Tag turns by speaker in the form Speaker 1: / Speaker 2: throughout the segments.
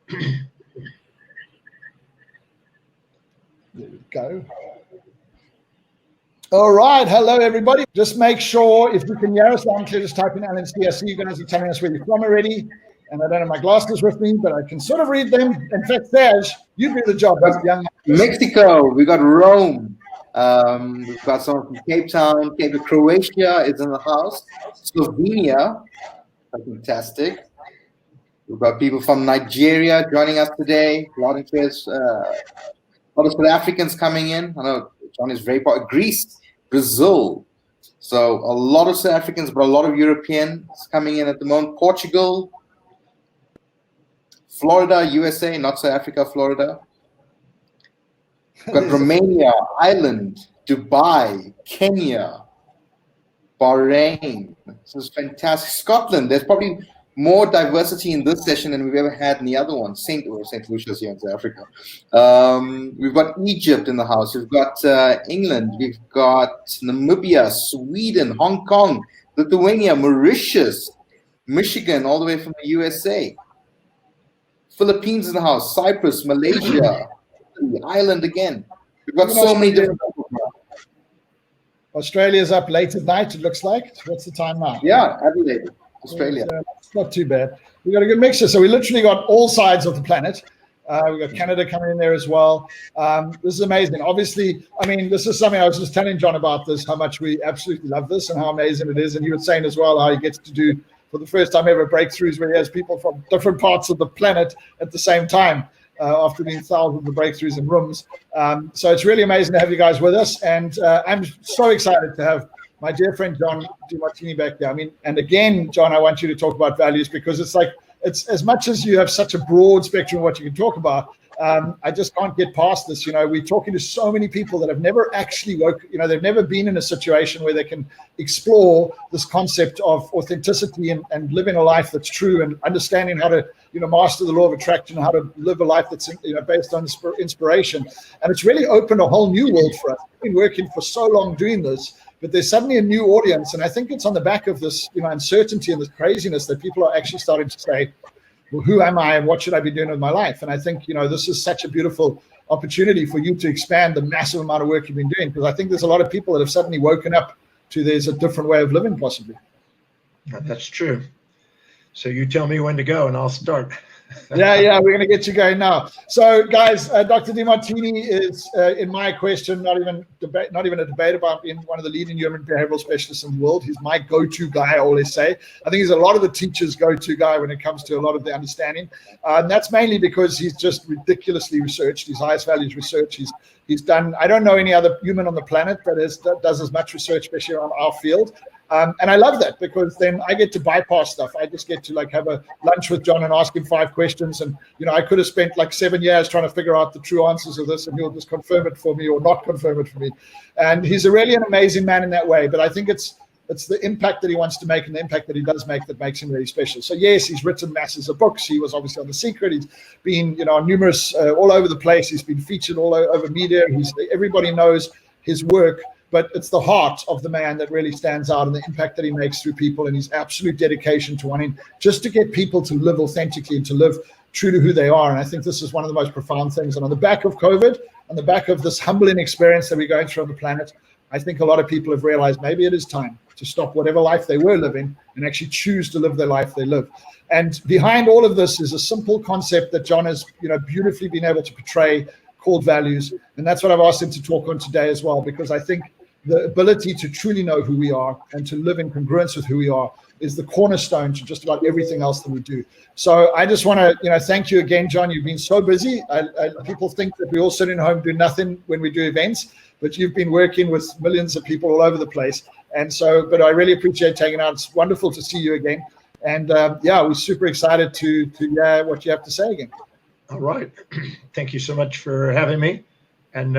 Speaker 1: There we go. All right. Hello, everybody. Just make sure if you can hear us, I'm clear, just type in Alan C. I see you guys are telling us where you're from already. And I don't have my glasses with me, but I can sort of read them. In fact, Serge, you do the job. Young
Speaker 2: Mexico, we got Rome. We've got someone from Cape Town. Croatia is in the house. Slovenia, fantastic. We've got people from Nigeria joining us today. A lot of South Africans coming in. I know John is very part. Greece, Brazil. So a lot of South Africans, but a lot of Europeans coming in at the moment. Portugal, Florida, USA, not South Africa, Florida. We've got Romania, Ireland, Dubai, Kenya, Bahrain. This is fantastic. Scotland, there's probably more diversity in this session than we've ever had in the other one. St. Lucia's here in South Africa. We've got Egypt in the house. We've got England. We've got Namibia, Sweden, Hong Kong, Lithuania, Mauritius, Michigan, all the way from the USA. Philippines in the house, Cyprus, Malaysia, Ireland again. We've got so many different people.
Speaker 1: Australia's up late at night, it looks like. What's the time now?
Speaker 2: Yeah, Adelaide, Australia.
Speaker 1: It's not too bad. We've got a good mixture. So we literally got all sides of the planet. We've got Canada coming in there as well. This is amazing. Obviously, I mean, this is something I was just telling John about this, how much we absolutely love this and how amazing it is. And he was saying as well how he gets to do, for the first time ever, breakthroughs where he has people from different parts of the planet at the same time. After being thousands of breakthroughs in rooms. So it's really amazing to have you guys with us. And I'm so excited to have my dear friend, John DiMartini back there. I mean, and again, John, I want you to talk about values because it's like, it's as much as you have such a broad spectrum of what you can talk about. I just can't get past this. You know, we're talking to so many people that have never actually they've never been in a situation where they can explore this concept of authenticity and living a life that's true and understanding how to, master the law of attraction, how to live a life that's, based on inspiration. And it's really opened a whole new world for us. We've been working for so long doing this, but there's suddenly a new audience. And I think it's on the back of this, uncertainty and this craziness that people are actually starting to say, well, who am I and what should I be doing with my life? And I think, this is such a beautiful opportunity for you to expand the massive amount of work you've been doing, because I think there's a lot of people that have suddenly woken up to there's a different way of living possibly.
Speaker 3: That's true. So you tell me when to go and I'll start.
Speaker 1: Yeah, we're going to get you going now. So, guys, Dr. DiMartini is, in my question, not even a debate about being one of the leading human behavioral specialists in the world. He's my go-to guy, I always say. I think he's a lot of the teachers' go-to guy when it comes to a lot of the understanding. And that's mainly because he's just ridiculously researched. His highest values research. He's done, I don't know any other human on the planet that does as much research, especially on our field. And I love that because then I get to bypass stuff. I just get to have a lunch with John and ask him 5 questions. And, I could have spent 7 years trying to figure out the true answers of this, and he'll just confirm it for me or not confirm it for me. And he's really an amazing man in that way. But I think it's the impact that he wants to make and the impact that he does make that makes him really special. So yes, he's written masses of books. He was obviously on The Secret. He's been, on numerous, all over the place. He's been featured all over media. Everybody knows his work. But it's the heart of the man that really stands out and the impact that he makes through people and his absolute dedication to wanting just to get people to live authentically and to live true to who they are. And I think this is one of the most profound things. And on the back of COVID, on the back of this humbling experience that we're going through on the planet, I think a lot of people have realized maybe it is time to stop whatever life they were living and actually choose to live the life they live. And behind all of this is a simple concept that John has, beautifully been able to portray called values. And that's what I've asked him to talk on today as well, because I think the ability to truly know who we are and to live in congruence with who we are is the cornerstone to just about everything else that we do. So I just want to, thank you again, John. You've been so busy. People think that we all sit in home do nothing when we do events, but you've been working with millions of people all over the place. And so, but I really appreciate taking out. It's wonderful to see you again. And we're super excited to hear what you have to say again.
Speaker 3: All right. Thank you so much for having me. And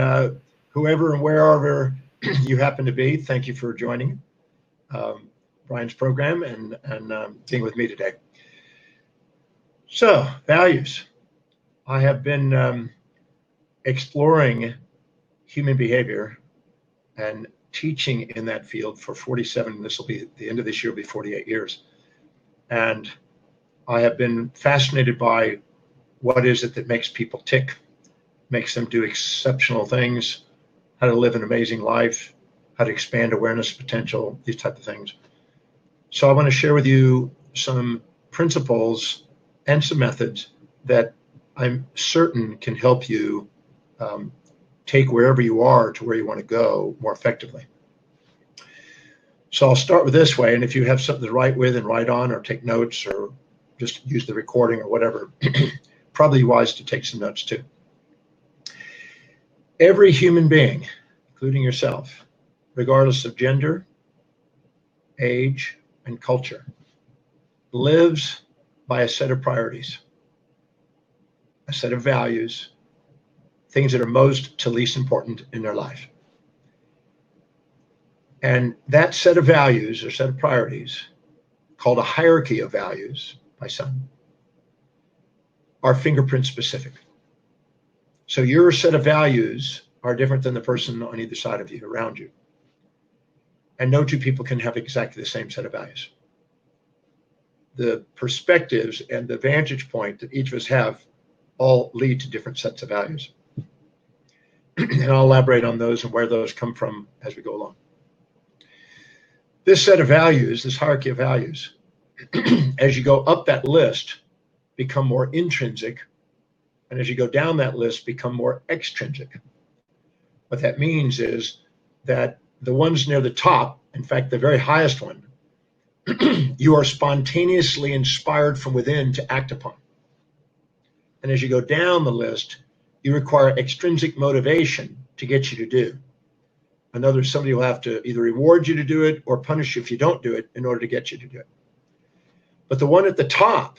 Speaker 3: whoever and wherever you happen to be, thank you for joining Brian's program and being with me today. So, values. I have been exploring human behavior and teaching in that field for 47, this will be, the end of this year will be 48 years. And I have been fascinated by what is it that makes people tick, makes them do exceptional things, how to live an amazing life, how to expand awareness potential, these type of things. So I want to share with you some principles and some methods that I'm certain can help you take wherever you are to where you want to go more effectively. So I'll start with this way, and if you have something to write with and write on or take notes or just use the recording or whatever, probably wise to take some notes too. Every human being, including yourself, regardless of gender, age, and culture, lives by a set of priorities, a set of values, things that are most to least important in their life. And that set of values or set of priorities, called a hierarchy of values by some, are fingerprint specific. So your set of values are different than the person on either side of you, around you. And no two people can have exactly the same set of values. The perspectives and the vantage point that each of us have all lead to different sets of values. And I'll elaborate on those and where those come from as we go along. This set of values, this hierarchy of values, as you go up that list, become more intrinsic, and as you go down that list, become more extrinsic. What that means is that the ones near the top, in fact, the very highest one, you are spontaneously inspired from within to act upon. And as you go down the list, you require extrinsic motivation to get you to do. In other words, somebody will have to either reward you to do it or punish you if you don't do it in order to get you to do it. But the one at the top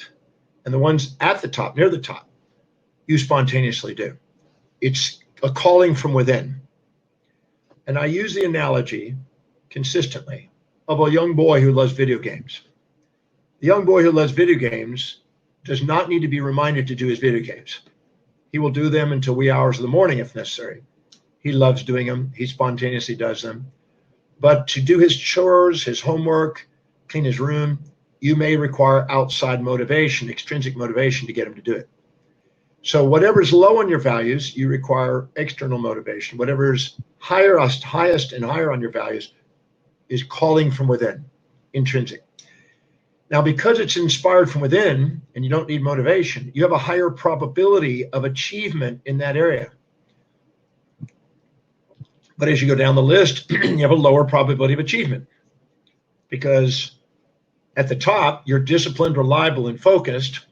Speaker 3: and the ones at the top, near the top, you spontaneously do. It's a calling from within. And I use the analogy consistently of a young boy who loves video games. The young boy who loves video games does not need to be reminded to do his video games. He will do them until wee hours of the morning if necessary. He loves doing them. He spontaneously does them. But to do his chores, his homework, clean his room, you may require outside motivation, extrinsic motivation to get him to do it. So whatever is low on your values, you require external motivation. Whatever is highest and higher on your values is calling from within, intrinsic. Now, because it's inspired from within and you don't need motivation, you have a higher probability of achievement in that area. But as you go down the list, you have a lower probability of achievement because at the top, you're disciplined, reliable, and focused.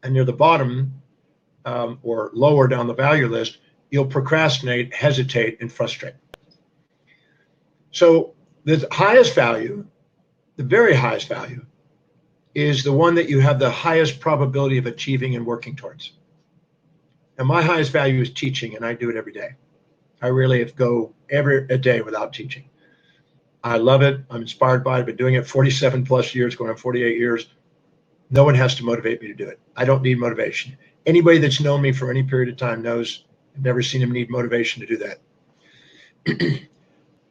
Speaker 3: And near the bottom or lower down the value list, you'll procrastinate, hesitate, and frustrate. So the highest value, the very highest value, is the one that you have the highest probability of achieving and working towards. And my highest value is teaching, and I do it every day. I rarely go a day without teaching. I love it. I'm inspired by it. I've been doing it 47 plus years, going on 48 years. No one has to motivate me to do it. I don't need motivation. Anybody that's known me for any period of time knows I've never seen him need motivation to do that.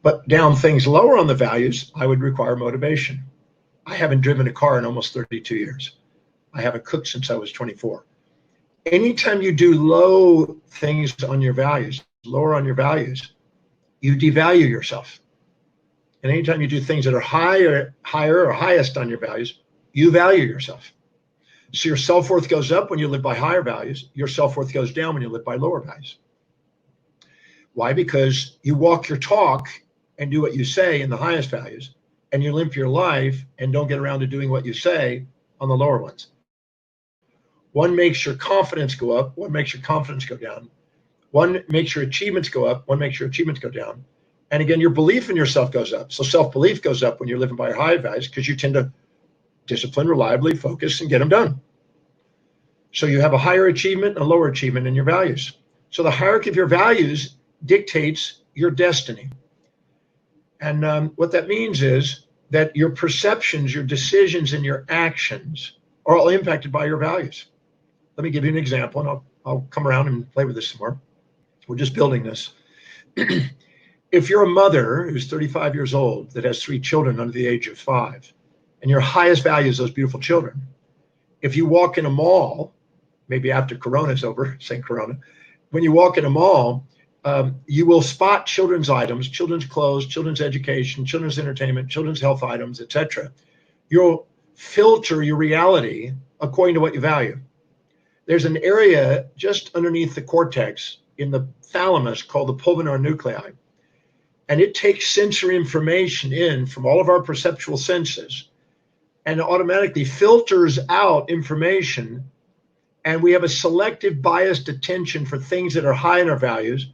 Speaker 3: But down things lower on the values, I would require motivation. I haven't driven a car in almost 32 years. I haven't cooked since I was 24. Anytime you do low things on your values, lower on your values, you devalue yourself. And anytime you do things that are higher or highest on your values, you value yourself. So your self-worth goes up when you live by higher values. Your self-worth goes down when you live by lower values. Why? Because you walk your talk and do what you say in the highest values, and you limp your life and don't get around to doing what you say on the lower ones. One makes your confidence go up, one makes your confidence go down. One makes your achievements go up, one makes your achievements go down. And again, your belief in yourself goes up. So self-belief goes up when you're living by your high values because you tend to discipline, reliably, focus, and get them done. So you have a higher achievement and a lower achievement in your values. So the hierarchy of your values dictates your destiny. And what that means is that your perceptions, your decisions, and your actions are all impacted by your values. Let me give you an example, and I'll come around and play with this some more. We're just building this. If you're a mother who's 35 years old that has 3 children under the age of 5, and your highest value is those beautiful children, if you walk in a mall maybe after Corona's over, say Corona, when you walk in a mall, you will spot children's items, children's clothes, children's education, children's entertainment, children's health items, etc. You'll filter your reality according to what you value. There's an area just underneath the cortex in the thalamus called the pulvinar nuclei. And it takes sensory information in from all of our perceptual senses and automatically filters out information. And we have a selective biased attention for things that are high in our values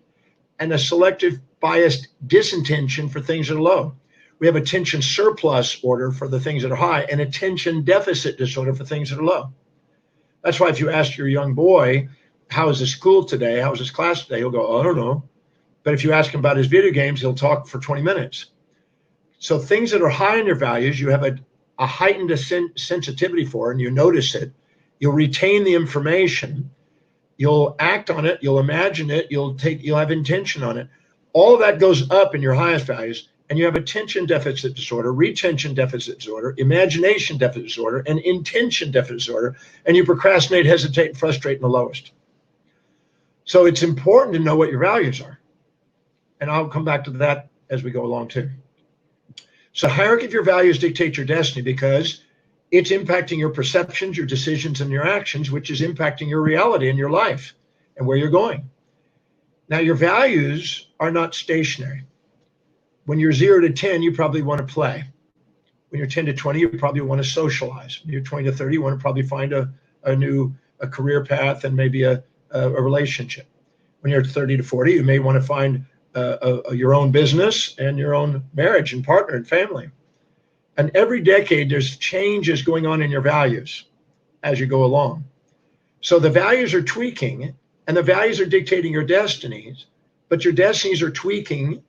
Speaker 3: and a selective biased disintention for things that are low. We have attention surplus order for the things that are high and attention deficit disorder for things that are low. That's why if you ask your young boy, how is his school today? How is his class today? He'll go, I don't know. But if you ask him about his video games, he'll talk for 20 minutes. So things that are high in your values, you have a heightened sensitivity for, and you notice it. You'll retain the information. You'll act on it. You'll imagine it. You'll have intention on it. All of that goes up in your highest values, and you have attention deficit disorder, retention deficit disorder, imagination deficit disorder, and intention deficit disorder, and you procrastinate, hesitate, and frustrate in the lowest. So it's important to know what your values are. And I'll come back to that as we go along too. So hierarchy of your values dictates your destiny because it's impacting your perceptions, your decisions, and your actions, which is impacting your reality and your life and where you're going. Now, your values are not stationary. When you're 0 to 10, you probably want to play. When you're 10 to 20, you probably want to socialize. When you're 20 to 30, you want to probably find a new career path and maybe a relationship. When you're 30 to 40, you may want to find your own business and your own marriage and partner and family. And every decade, there's changes going on in your values as you go along. So the values are tweaking and the values are dictating your destinies, but your destinies are tweaking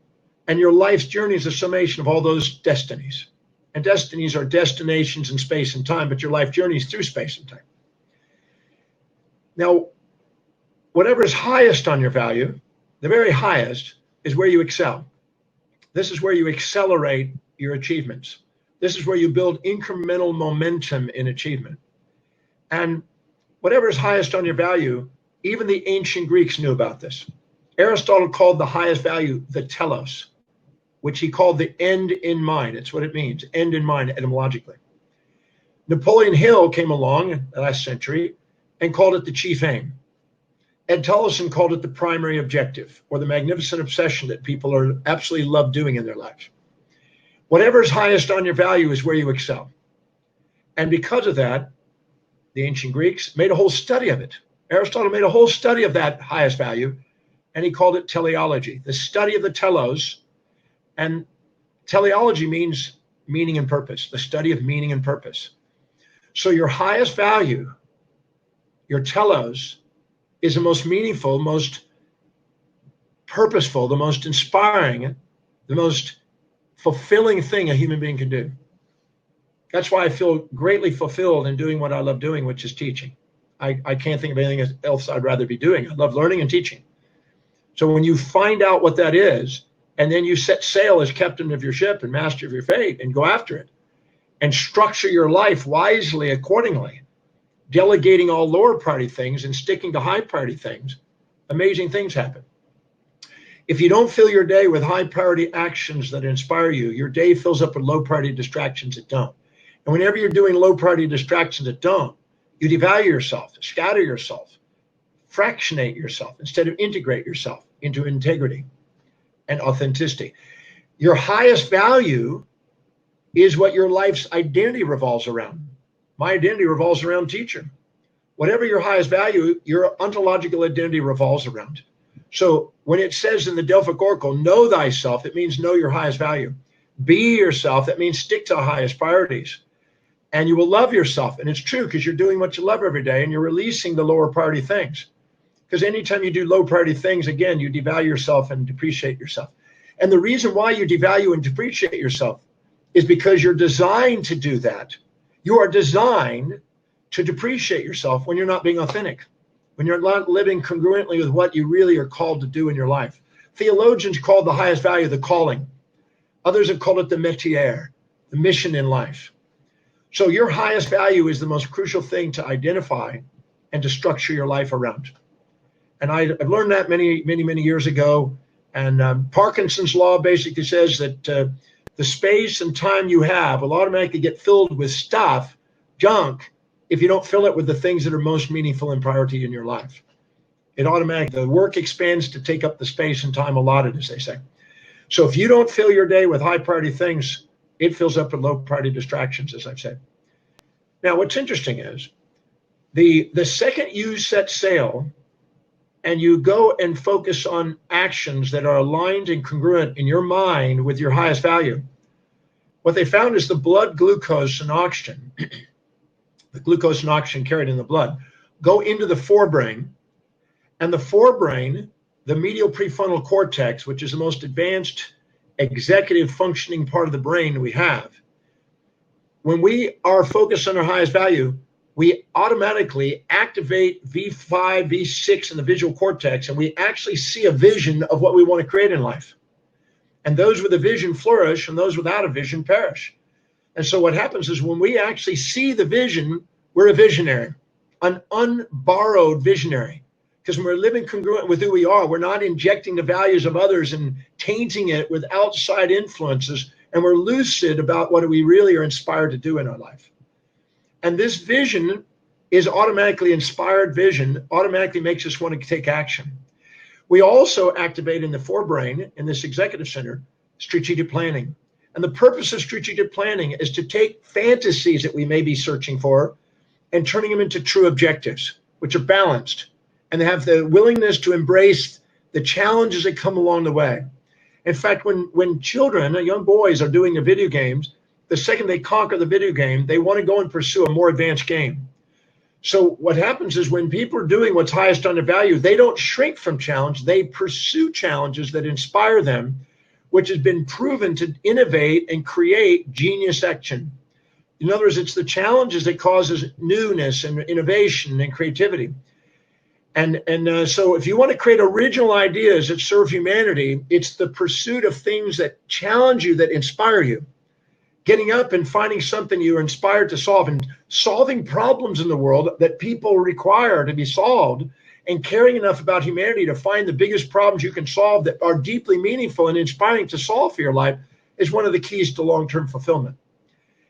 Speaker 3: and your life's journey is a summation of all those destinies. And destinies are destinations in space and time, but your life journey is through space and time. Now, whatever is highest on your value, the very highest, is where you excel. This is where you accelerate your achievements. This is where you build incremental momentum in achievement. And whatever is highest on your value, even the ancient Greeks knew about this. Aristotle called the highest value the telos, which he called the end in mind. It's what it means, end in mind etymologically. Napoleon Hill came along in the last century and called it the chief aim. Ed Tullison called it the primary objective, or the magnificent obsession that people are absolutely love doing in their lives. Whatever is highest on your value is where you excel. And because of that, the ancient Greeks made a whole study of it. Aristotle made a whole study of that highest value, and he called it teleology, the study of the telos. And teleology means meaning and purpose, the study of meaning and purpose. So your highest value, your telos, is the most meaningful, most purposeful, the most inspiring, the most fulfilling thing a human being can do. That's why I feel greatly fulfilled in doing what I love doing, which is teaching. I can't think of anything else I'd rather be doing. I love learning and teaching. So when you find out what that is, and then you set sail as captain of your ship and master of your fate and go after it and structure your life wisely accordingly, delegating all lower priority things and sticking to high priority things, amazing things happen. If you don't fill your day with high priority actions that inspire you, your day fills up with low priority distractions that don't. And whenever you're doing low priority distractions that don't, you devalue yourself, scatter yourself, fractionate yourself instead of integrate yourself into integrity and authenticity. Your highest value is what your life's identity revolves around. My identity revolves around teacher. Whatever your highest value, your ontological identity revolves around. So when it says in the Delphic Oracle, know thyself, it means know your highest value. Be yourself, that means stick to the highest priorities. And you will love yourself. And it's true because you're doing what you love every day and you're releasing the lower priority things. Because anytime you do low priority things, again, you devalue yourself and depreciate yourself. And the reason why you devalue and depreciate yourself is because you're designed to do that. You are designed to depreciate yourself when you're not being authentic, when you're not living congruently with what you really are called to do in your life. Theologians call the highest value the calling. Others have called it the métier, the mission in life. So your highest value is the most crucial thing to identify and to structure your life around. And I've learned that many, many, many years ago. And Parkinson's law basically says that the space and time you have will automatically get filled with stuff, junk, if you don't fill it with the things that are most meaningful and priority in your life. It automatically, the work expands to take up the space and time allotted, as they say. So if you don't fill your day with high priority things, it fills up with low priority distractions, as I've said. Now, what's interesting is the second you set sail and you go and focus on actions that are aligned and congruent in your mind with your highest value, what they found is the blood glucose and oxygen, the glucose and oxygen carried in the blood, go into the forebrain. And the forebrain, the medial prefrontal cortex, which is the most advanced executive functioning part of the brain we have, when we are focused on our highest value, we automatically activate V5, V6 in the visual cortex, and we actually see a vision of what we want to create in life. And those with a vision flourish, and those without a vision perish. And so what happens is when we actually see the vision, we're a visionary, an unborrowed visionary. Because when we're living congruent with who we are, we're not injecting the values of others and tainting it with outside influences, and we're lucid about what we really are inspired to do in our life. And this vision is automatically inspired vision, automatically makes us want to take action. We also activate in the forebrain, in this executive center, strategic planning. And the purpose of strategic planning is to take fantasies that we may be searching for and turning them into true objectives, which are balanced, and they have the willingness to embrace the challenges that come along the way. In fact, when children, young boys, are doing the video games, the second they conquer the video game, they want to go and pursue a more advanced game. So what happens is when people are doing what's highest on their value, they don't shrink from challenge. They pursue challenges that inspire them, which has been proven to innovate and create genius action. In other words, it's the challenges that causes newness and innovation and creativity. And so if you want to create original ideas that serve humanity, it's the pursuit of things that challenge you, that inspire you. Getting up and finding something you're inspired to solve, and solving problems in the world that people require to be solved, and caring enough about humanity to find the biggest problems you can solve that are deeply meaningful and inspiring to solve for your life is one of the keys to long-term fulfillment.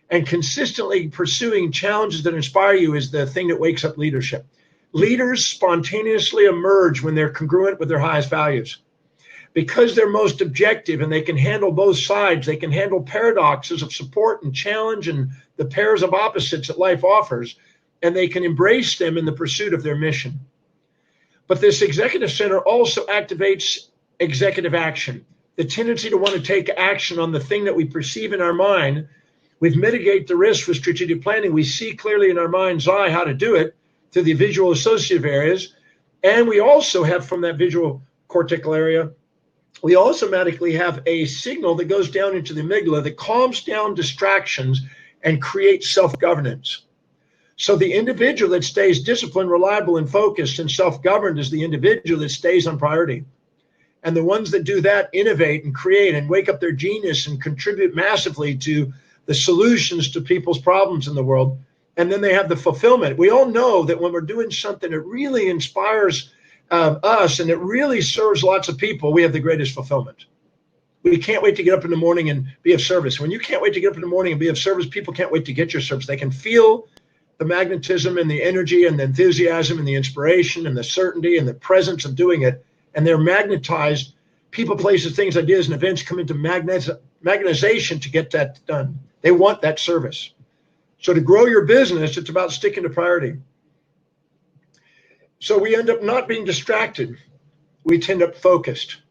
Speaker 3: And consistently pursuing challenges that inspire you is the thing that wakes up leadership. Leaders spontaneously emerge when they're congruent with their highest values. Because they're most objective and they can handle both sides, they can handle paradoxes of support and challenge and the pairs of opposites that life offers, and they can embrace them in the pursuit of their mission. But this executive center also activates executive action, the tendency to want to take action on the thing that we perceive in our mind. We mitigate the risk with strategic planning. We see clearly in our mind's eye how to do it through the visual associative areas. And we also have, from that visual cortical area, we automatically have a signal that goes down into the amygdala that calms down distractions and creates self-governance. So the individual that stays disciplined, reliable, and focused and self-governed is the individual that stays on priority. And the ones that do that innovate and create and wake up their genius and contribute massively to the solutions to people's problems in the world. And then they have the fulfillment. We all know that when we're doing something that really inspires us and it really serves lots of people, we have the greatest fulfillment. We can't wait to get up in the morning and be of service. When you can't wait to get up in the morning and be of service, people can't wait to get your service. They can feel the magnetism and the energy and the enthusiasm and the inspiration and the certainty and the presence of doing it. And they're magnetized. People, places, things, ideas, and events come into magnetization to get that done. They want that service. So to grow your business, it's about sticking to priority. So we end up not being distracted. We tend up focused.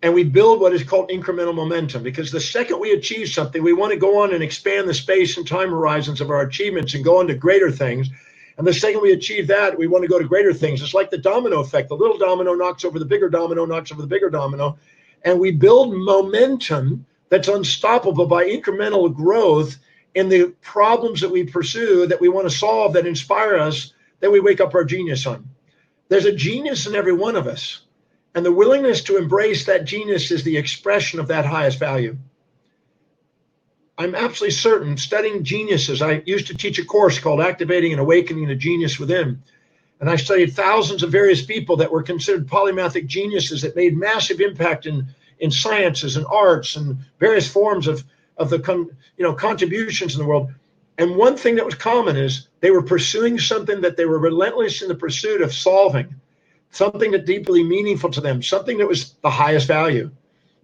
Speaker 3: And we build what is called incremental momentum, because the second we achieve something, we want to go on and expand the space and time horizons of our achievements and go on to greater things. And the second we achieve that, we want to go to greater things. It's like the domino effect. The little domino knocks over the bigger domino, knocks over the bigger domino. And we build momentum that's unstoppable by incremental growth in the problems that we pursue, that we want to solve, that inspire us, that we wake up our genius on. There's a genius in every one of us. And the willingness to embrace that genius is the expression of that highest value. I'm absolutely certain, studying geniuses, I used to teach a course called Activating and Awakening the Genius Within. And I studied thousands of various people that were considered polymathic geniuses that made massive impact in sciences and arts and various forms of the contributions in the world. And one thing that was common is they were pursuing something that they were relentless in the pursuit of solving, something that deeply meaningful to them, something that was the highest value.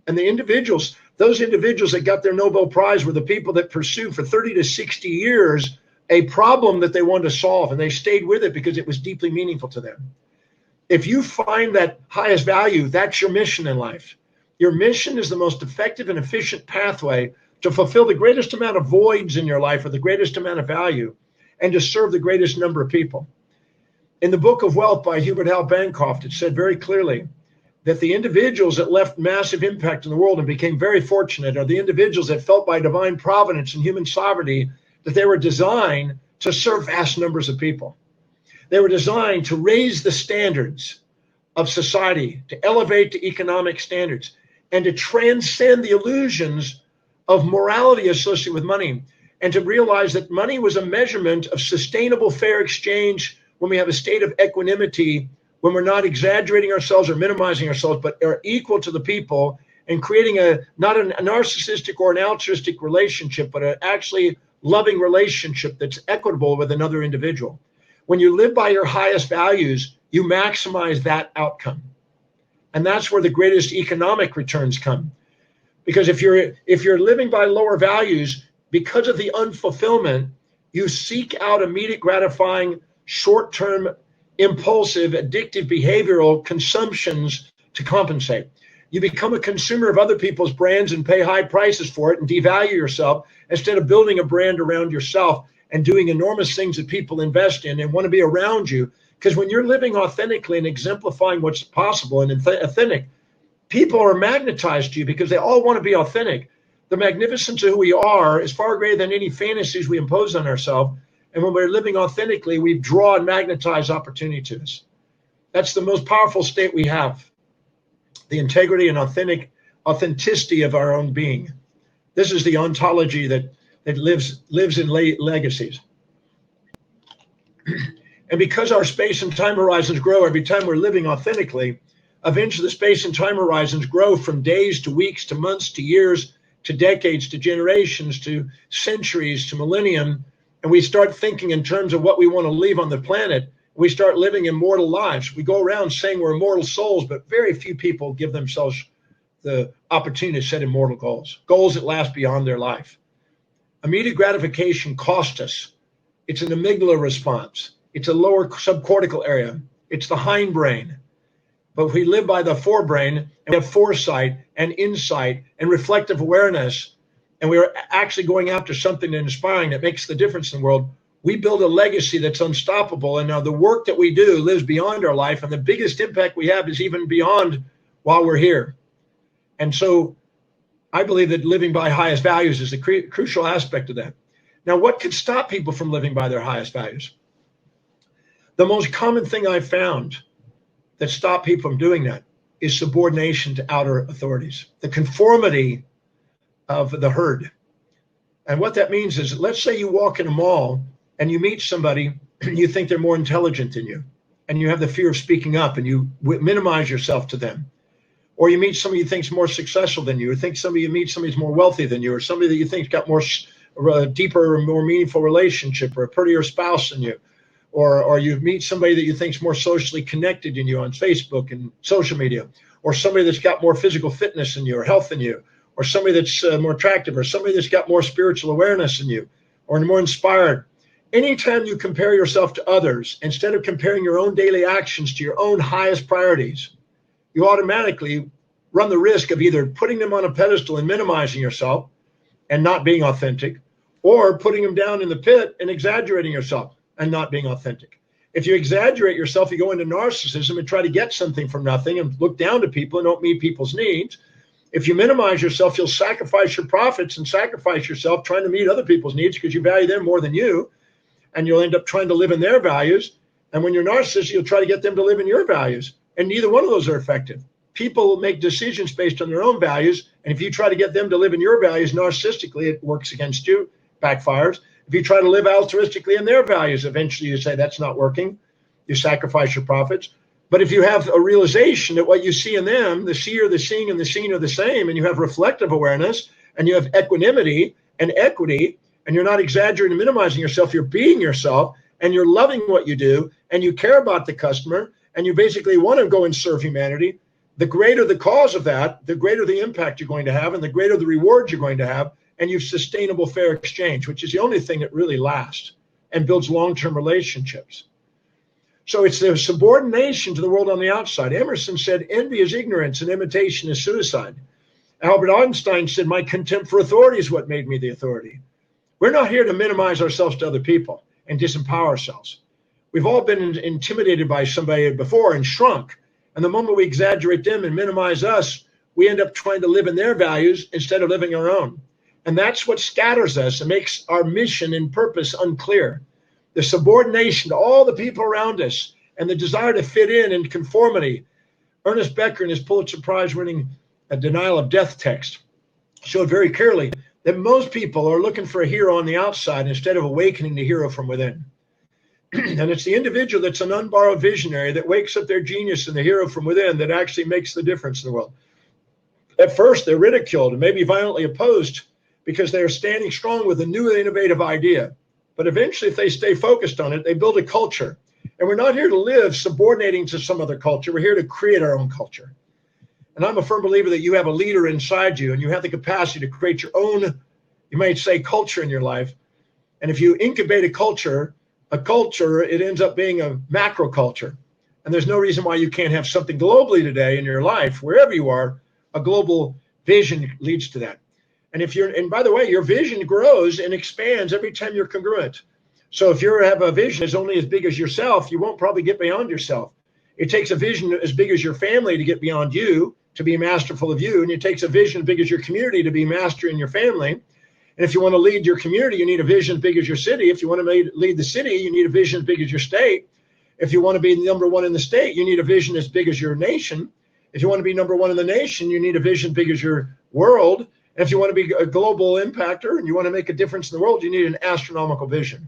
Speaker 3: And those individuals that got their Nobel Prize were the people that pursued for 30 to 60 years a problem that they wanted to solve, and they stayed with it because it was deeply meaningful to them. If you find that highest value, that's your mission in life. Your mission is the most effective and efficient pathway to fulfill the greatest amount of voids in your life or the greatest amount of value and to serve the greatest number of people. In the Book of Wealth by Hubert Hal Bancroft, it said very clearly that the individuals that left massive impact in the world and became very fortunate are the individuals that felt by divine providence and human sovereignty that they were designed to serve vast numbers of people. They were designed to raise the standards of society, to elevate the economic standards, and to transcend the illusions of morality associated with money, and to realize that money was a measurement of sustainable fair exchange when we have a state of equanimity, when we're not exaggerating ourselves or minimizing ourselves, but are equal to the people and creating not a narcissistic or an altruistic relationship, but an actually loving relationship that's equitable with another individual. When you live by your highest values, you maximize that outcome. And that's where the greatest economic returns come. Because if you're living by lower values, because of the unfulfillment, you seek out immediate gratifying, short-term, impulsive, addictive behavioral consumptions to compensate. You become a consumer of other people's brands and pay high prices for it and devalue yourself instead of building a brand around yourself and doing enormous things that people invest in and want to be around you. Because when you're living authentically and exemplifying what's possible and authentic, people are magnetized to you because they all want to be authentic. The magnificence of who we are is far greater than any fantasies we impose on ourselves. And when we're living authentically, we draw and magnetize opportunity to us. That's the most powerful state we have, the integrity and authenticity of our own being. This is the ontology that lives in legacies. And because our space and time horizons grow every time we're living authentically, eventually the space and time horizons grow from days to weeks to months to years to decades to generations to centuries to millennium. And we start thinking in terms of what we want to leave on the planet. We start living immortal lives. We go around saying we're immortal souls, but very few people give themselves the opportunity to set immortal goals that last beyond their life. Immediate gratification costs us. It's an amygdala response. It's a lower subcortical area. It's the hindbrain. But if we live by the forebrain and we have foresight and insight and reflective awareness, and we are actually going after something inspiring that makes the difference in the world, we build a legacy that's unstoppable. And now the work that we do lives beyond our life. And the biggest impact we have is even beyond while we're here. And so I believe that living by highest values is the crucial aspect of that. Now, what can stop people from living by their highest values? The most common thing I've found that stop people from doing that is subordination to outer authorities, the conformity of the herd. And what that means is, let's say you walk in a mall and you meet somebody, you think they're more intelligent than you, and you have the fear of speaking up and you minimize yourself to them. Or you meet somebody you think's more successful than you, or you meet somebody who's more wealthy than you, or somebody that you think's got more deeper, more meaningful relationship, or a prettier spouse than you. Or you meet somebody that you think's more socially connected than you on Facebook and social media, or somebody that's got more physical fitness than you, or health than you, or somebody that's more attractive, or somebody that's got more spiritual awareness than you, or more inspired. Anytime you compare yourself to others, instead of comparing your own daily actions to your own highest priorities, you automatically run the risk of either putting them on a pedestal and minimizing yourself and not being authentic, or putting them down in the pit and exaggerating yourself and not being authentic. If you exaggerate yourself, you go into narcissism and try to get something from nothing and look down to people and don't meet people's needs. If you minimize yourself, you'll sacrifice your profits and sacrifice yourself trying to meet other people's needs because you value them more than you, and you'll end up trying to live in their values. And when you're narcissistic, you'll try to get them to live in your values, and neither one of those are effective. People make decisions based on their own values, and if you try to get them to live in your values narcissistically, it works against you, backfires. If you try to live altruistically in their values, eventually you say that's not working. you sacrifice your profits. But if you have a realization that what you see in them, the seer, the seeing, and the seen are the same, and you have reflective awareness, and you have equanimity and equity, and you're not exaggerating and minimizing yourself, you're being yourself, and you're loving what you do, and you care about the customer, and you basically want to go and serve humanity, the greater the cause of that, the greater the impact you're going to have, and the greater the reward you're going to have, and you've sustainable fair exchange, which is the only thing that really lasts and builds long-term relationships. So it's the subordination to the world on the outside. Emerson said, envy is ignorance and imitation is suicide. Albert Einstein said, my contempt for authority is what made me the authority. We're not here to minimize ourselves to other people and disempower ourselves. We've all been intimidated by somebody before and shrunk. And the moment we exaggerate them and minimize us, we end up trying to live in their values instead of living our own. And that's what scatters us and makes our mission and purpose unclear. The subordination to all the people around us and the desire to fit in conformity. Ernest Becker, in his Pulitzer Prize winning A Denial of Death text, showed very clearly that most people are looking for a hero on the outside instead of awakening the hero from within. And it's the individual that's an unborrowed visionary that wakes up their genius and the hero from within that actually makes the difference in the world. At first, they're ridiculed and maybe violently opposed because they are standing strong with a new and innovative idea. But eventually, if they stay focused on it, they build a culture. And we're not here to live subordinating to some other culture. We're here to create our own culture. And I'm a firm believer that you have a leader inside you and you have the capacity to create your own, you might say, culture in your life. And if you incubate a culture, it ends up being a macro culture. And there's no reason why you can't have something globally today in your life, wherever you are. A global vision leads to that. And by the way, your vision grows and expands every time you're congruent. So if you have a vision that's only as big as yourself, you won't probably get beyond yourself. It takes a vision as big as your family to get beyond you, to be masterful of you. And it takes a vision as big as your community to be master in your family. And if you want to lead your community, you need a vision as big as your city. If you want to lead the city, you need a vision as big as your state. If you want to be number one in the state, you need a vision as big as your nation. If you want to be number one in the nation, you need a vision as big as your world. And if you want to be a global impactor and you want to make a difference in the world, you need an astronomical vision.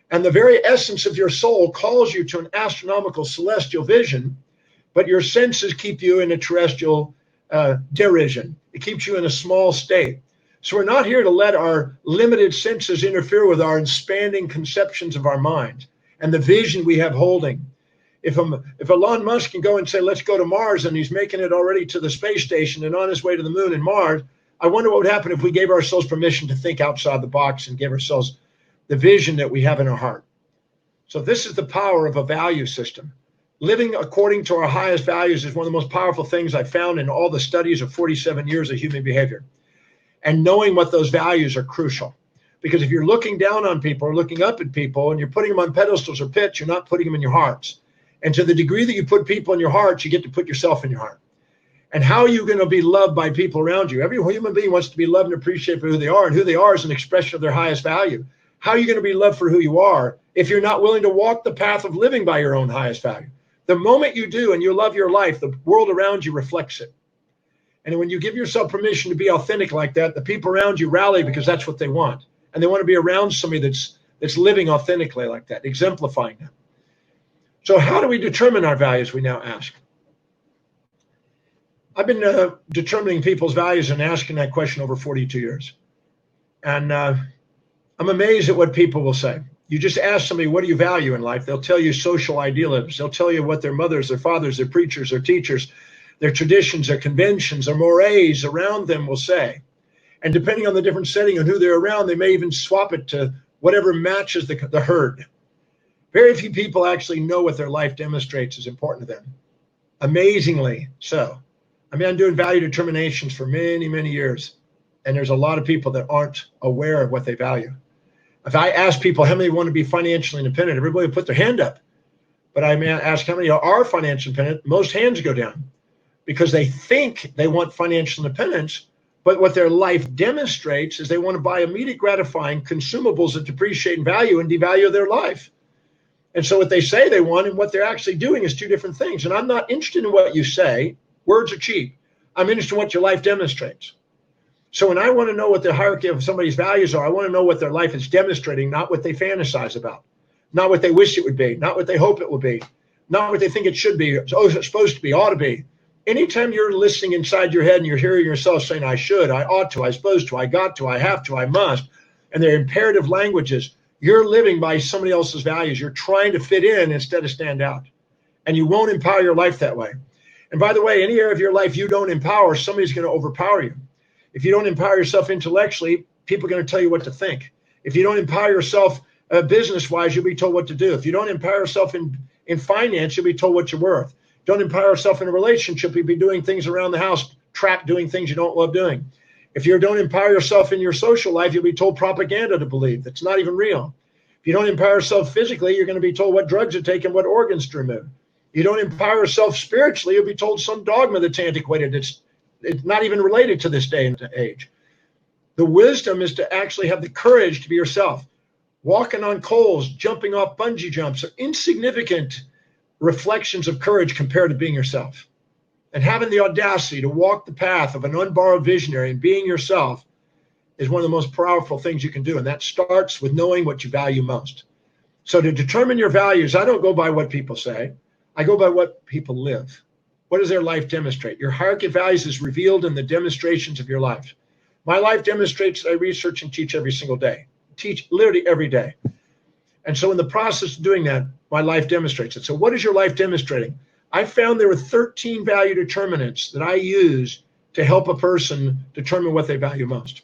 Speaker 3: And the very essence of your soul calls you to an astronomical celestial vision, but your senses keep you in a terrestrial derision. It keeps you in a small state. So we're not here to let our limited senses interfere with our expanding conceptions of our mind and the vision we have holding. If Elon Musk can go and say, let's go to Mars, and he's making it already to the space station and on his way to the moon and Mars, I wonder what would happen if we gave ourselves permission to think outside the box and gave ourselves the vision that we have in our heart. So this is the power of a value system. Living according to our highest values is one of the most powerful things I've found in all the studies of 47 years of human behavior. And knowing what those values are crucial. Because if you're looking down on people or looking up at people and you're putting them on pedestals or pits, you're not putting them in your hearts. And to the degree that you put people in your hearts, you get to put yourself in your heart. And how are you going to be loved by people around you? Every human being wants to be loved and appreciated for who they are, and who they are is an expression of their highest value. How are you going to be loved for who you are if you're not willing to walk the path of living by your own highest value? The moment you do and you love your life, the world around you reflects it. And when you give yourself permission to be authentic like that, the people around you rally because that's what they want. And they want to be around somebody that's living authentically like that, exemplifying that. So how do we determine our values, we now ask? I've been determining people's values and asking that question over 42 years. And I'm amazed at what people will say. You just ask somebody, what do you value in life? They'll tell you social idealisms. They'll tell you what their mothers, their fathers, their preachers, their teachers, their traditions, their conventions, their mores around them will say. And depending on the different setting and who they're around, they may even swap it to whatever matches the herd. Very few people actually know what their life demonstrates is important to them. Amazingly so. I mean, I'm doing value determinations for many, many years. And there's a lot of people that aren't aware of what they value. If I ask people how many want to be financially independent, everybody will put their hand up. But I may ask how many are financially independent, most hands go down because they think they want financial independence. But what their life demonstrates is they want to buy immediate gratifying consumables that depreciate in value and devalue their life. And so what they say they want and what they're actually doing is two different things. And I'm not interested in what you say. Words are cheap. I'm interested in what your life demonstrates. So when I want to know what the hierarchy of somebody's values are, I want to know what their life is demonstrating, not what they fantasize about. not what they wish it would be, not what they hope it will be, not what they think it should be, it's supposed to be, ought to be. Anytime you're listening inside your head and you're hearing yourself saying, I should, I ought to, I supposed to, I got to, I have to, I must, and they're imperative languages, you're living by somebody else's values. You're trying to fit in instead of stand out. And you won't empower your life that way. And by the way, any area of your life you don't empower, somebody's going to overpower you. If you don't empower yourself intellectually, people are going to tell you what to think. If you don't empower yourself business-wise, you'll be told what to do. If you don't empower yourself in finance, you'll be told what you're worth. Don't empower yourself in a relationship, you'll be doing things around the house, trapped doing things you don't love doing. If you don't empower yourself in your social life, you'll be told propaganda to believe that's not even real. If you don't empower yourself physically, you're going to be told what drugs to take and what organs to remove. You don't empower yourself spiritually, you'll be told some dogma that's antiquated. It's not even related to this day and age. The wisdom is to actually have the courage to be yourself. Walking on coals, jumping off bungee jumps are insignificant reflections of courage compared to being yourself. And having the audacity to walk the path of an unborrowed visionary and being yourself is one of the most powerful things you can do. And that starts with knowing what you value most. So to determine your values, I don't go by what people say. I go by what people live. What does their life demonstrate? Your hierarchy of values is revealed in the demonstrations of your life. My life demonstrates that I research and teach every single day. Teach literally every day. And so in the process of doing that, my life demonstrates it. So what is your life demonstrating? I found there were 13 value determinants that I use to help a person determine what they value most.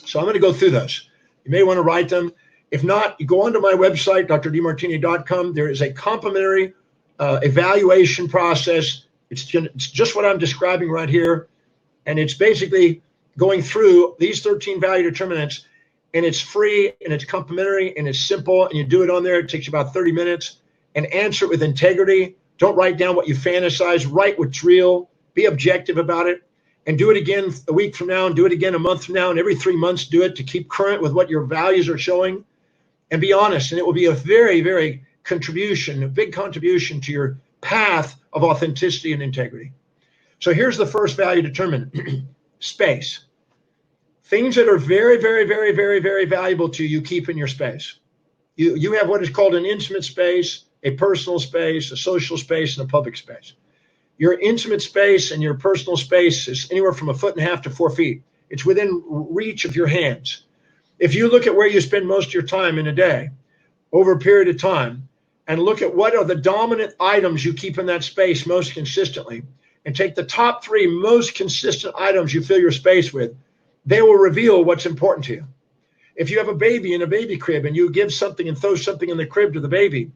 Speaker 3: So I'm going to go through those. You may want to write them. If not, you go onto my website, drdemartini.com. There is a complimentary evaluation process. It's just what I'm describing right here. And it's basically going through these 13 value determinants, and it's free and it's complimentary and it's simple, and you do it on there. It takes you about 30 minutes, and answer it with integrity. Don't write down what you fantasize, write what's real, be objective about it, and do it again a week from now, and do it again a month from now, and every 3 months do it to keep current with what your values are showing, and be honest. And it will be a very, very a big contribution to your path of authenticity and integrity. So here's the first value determinant, space. Things that are very, very, very, very, very valuable to you, keep in your space. You have what is called an intimate space, a personal space, a social space, and a public space. Your intimate space and your personal space is anywhere from 1.5 feet to 4 feet. It's within reach of your hands. If you look at where you spend most of your time in a day, over a period of time, and look at what are the dominant items you keep in that space most consistently, and take the top 3 most consistent items you fill your space with, they will reveal what's important to you. If you have a baby in a baby crib and you give something and throw something in the crib to the baby,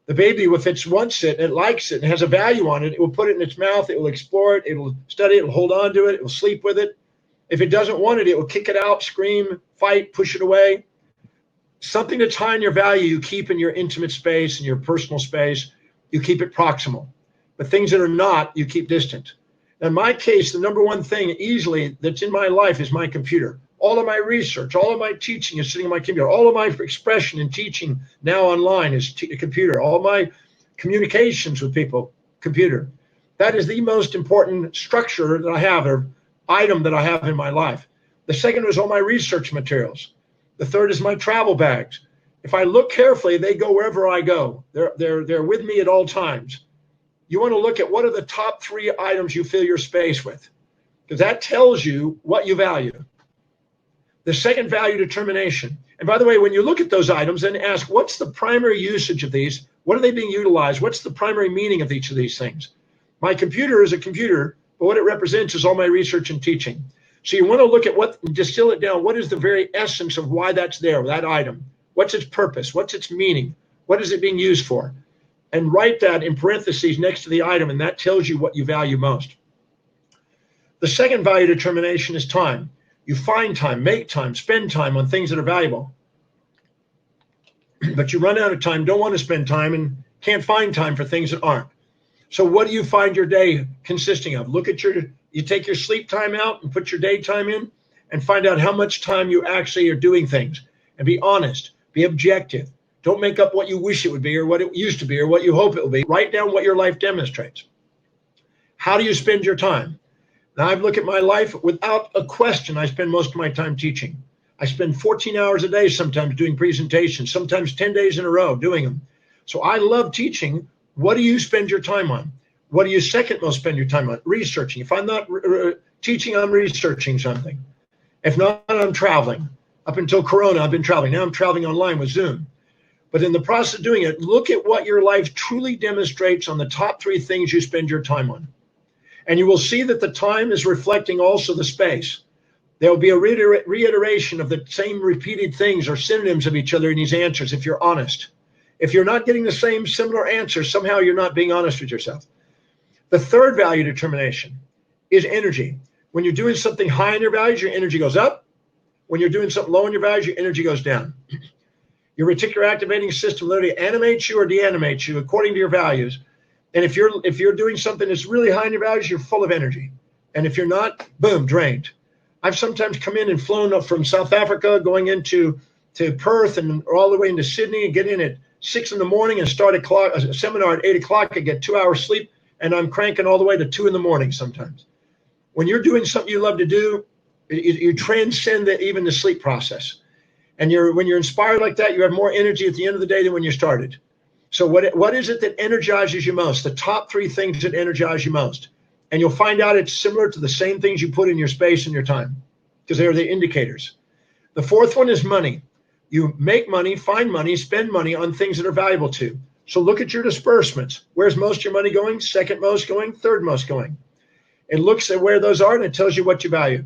Speaker 3: if it wants it and it likes it and has a value on it, it will put it in its mouth, it will explore it, it will study it, it will hold on to it, it will sleep with it. If it doesn't want it, it will kick it out, scream, fight, push it away. Something that's high in your value, you keep in your intimate space and your personal space, you keep it proximal. But things that are not, you keep distant. In my case, the number one thing easily that's in my life is my computer. All of my research, all of my teaching is sitting on my computer. All of my expression and teaching now online is computer. All my communications with people, computer. That is the most important structure that I have, or item that I have in my life. The second is all my research materials. The third is my travel bags. If I look carefully, they go wherever I go. They're with me at all times. You want to look at what are the top 3 items you fill your space with, because that tells you what you value. The second value determination. And by the way, when you look at those items, then ask, what's the primary usage of these? What are they being utilized? What's the primary meaning of each of these things? My computer is a computer, but what it represents is all my research and teaching. So you want to look at distill it down. What is the very essence of why that's there, that item? What's its purpose? What's its meaning? What is it being used for? And write that in parentheses next to the item, and that tells you what you value most. The second value determination is time. You find time, make time, spend time on things that are valuable. But you run out of time, don't want to spend time, and can't find time for things that aren't. So what do you find your day consisting of? You take your sleep time out and put your daytime in, and find out how much time you actually are doing things. And be honest, be objective. Don't make up what you wish it would be or what it used to be or what you hope it will be. Write down what your life demonstrates. How do you spend your time? Now I look at my life, without a question, I spend most of my time teaching. I spend 14 hours a day sometimes doing presentations, sometimes 10 days in a row doing them. So I love teaching. What do you spend your time on? What do you second most spend your time on? Researching. If I'm not teaching, I'm researching something. If not, I'm traveling. Up until Corona, I've been traveling. Now I'm traveling online with Zoom. But in the process of doing it, look at what your life truly demonstrates on the top 3 things you spend your time on. And you will see that the time is reflecting also the space. There will be a reiteration of the same repeated things or synonyms of each other in these answers if you're honest. If you're not getting the same similar answers, somehow you're not being honest with yourself. The third value determination is energy. When you're doing something high in your values, your energy goes up. When you're doing something low in your values, your energy goes down. Your reticular activating system literally animates you or deanimates you according to your values. And if you're doing something that's really high in your values, you're full of energy. And if you're not, boom, drained. I've sometimes come in and flown up from South Africa, going into Perth and all the way into Sydney, and get in at 6 in the morning and start a seminar at 8 o'clock. I get 2 hours sleep, and I'm cranking all the way to 2 in the morning sometimes. When you're doing something you love to do, you transcend even the sleep process. And when you're inspired like that, you have more energy at the end of the day than when you started. So what is it that energizes you most? The top 3 things that energize you most. And you'll find out it's similar to the same things you put in your space and your time, because they're the indicators. The fourth one is money. You make money, find money, spend money on things that are valuable to you. So look at your disbursements. Where's most of your money going? Second most going? Third most going? It looks at where those are, and it tells you what you value.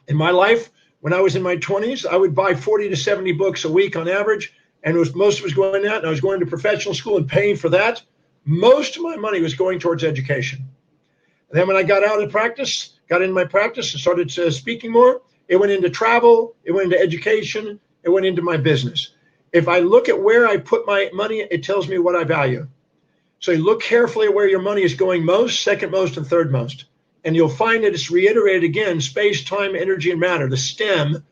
Speaker 3: In my life, when I was in my 20s, I would buy 40 to 70 books a week on average, and most of it was going out, and I was going to professional school and paying for that. Most of my money was going towards education. And then when I got out of practice, got into my practice and started speaking more, it went into travel, it went into education, it went into my business. If I look at where I put my money, it tells me what I value. So you look carefully at where your money is going most, second most, and third most. And you'll find that it's reiterated again, space, time, energy, and matter, the STEM,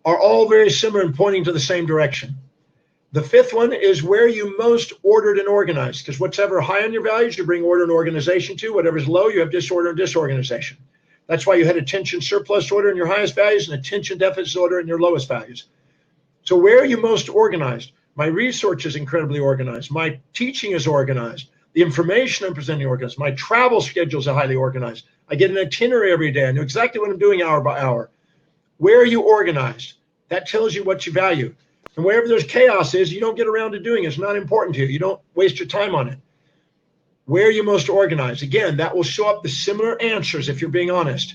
Speaker 3: are all very similar and pointing to the same direction. The fifth one is where you most ordered and organized, because whatever high on your values, you bring order and organization to. Whatever's low, you have disorder and disorganization. That's why you had attention surplus order in your highest values and attention deficit order in your lowest values. So where are you most organized? My research is incredibly organized. My teaching is organized. The information I'm presenting is organized. My travel schedules are highly organized. I get an itinerary every day. I know exactly what I'm doing hour by hour. Where are you organized? That tells you what you value. And wherever there's chaos is, you don't get around to doing it. It's not important to you. You don't waste your time on it. Where are you most organized? Again, that will show up the similar answers if you're being honest.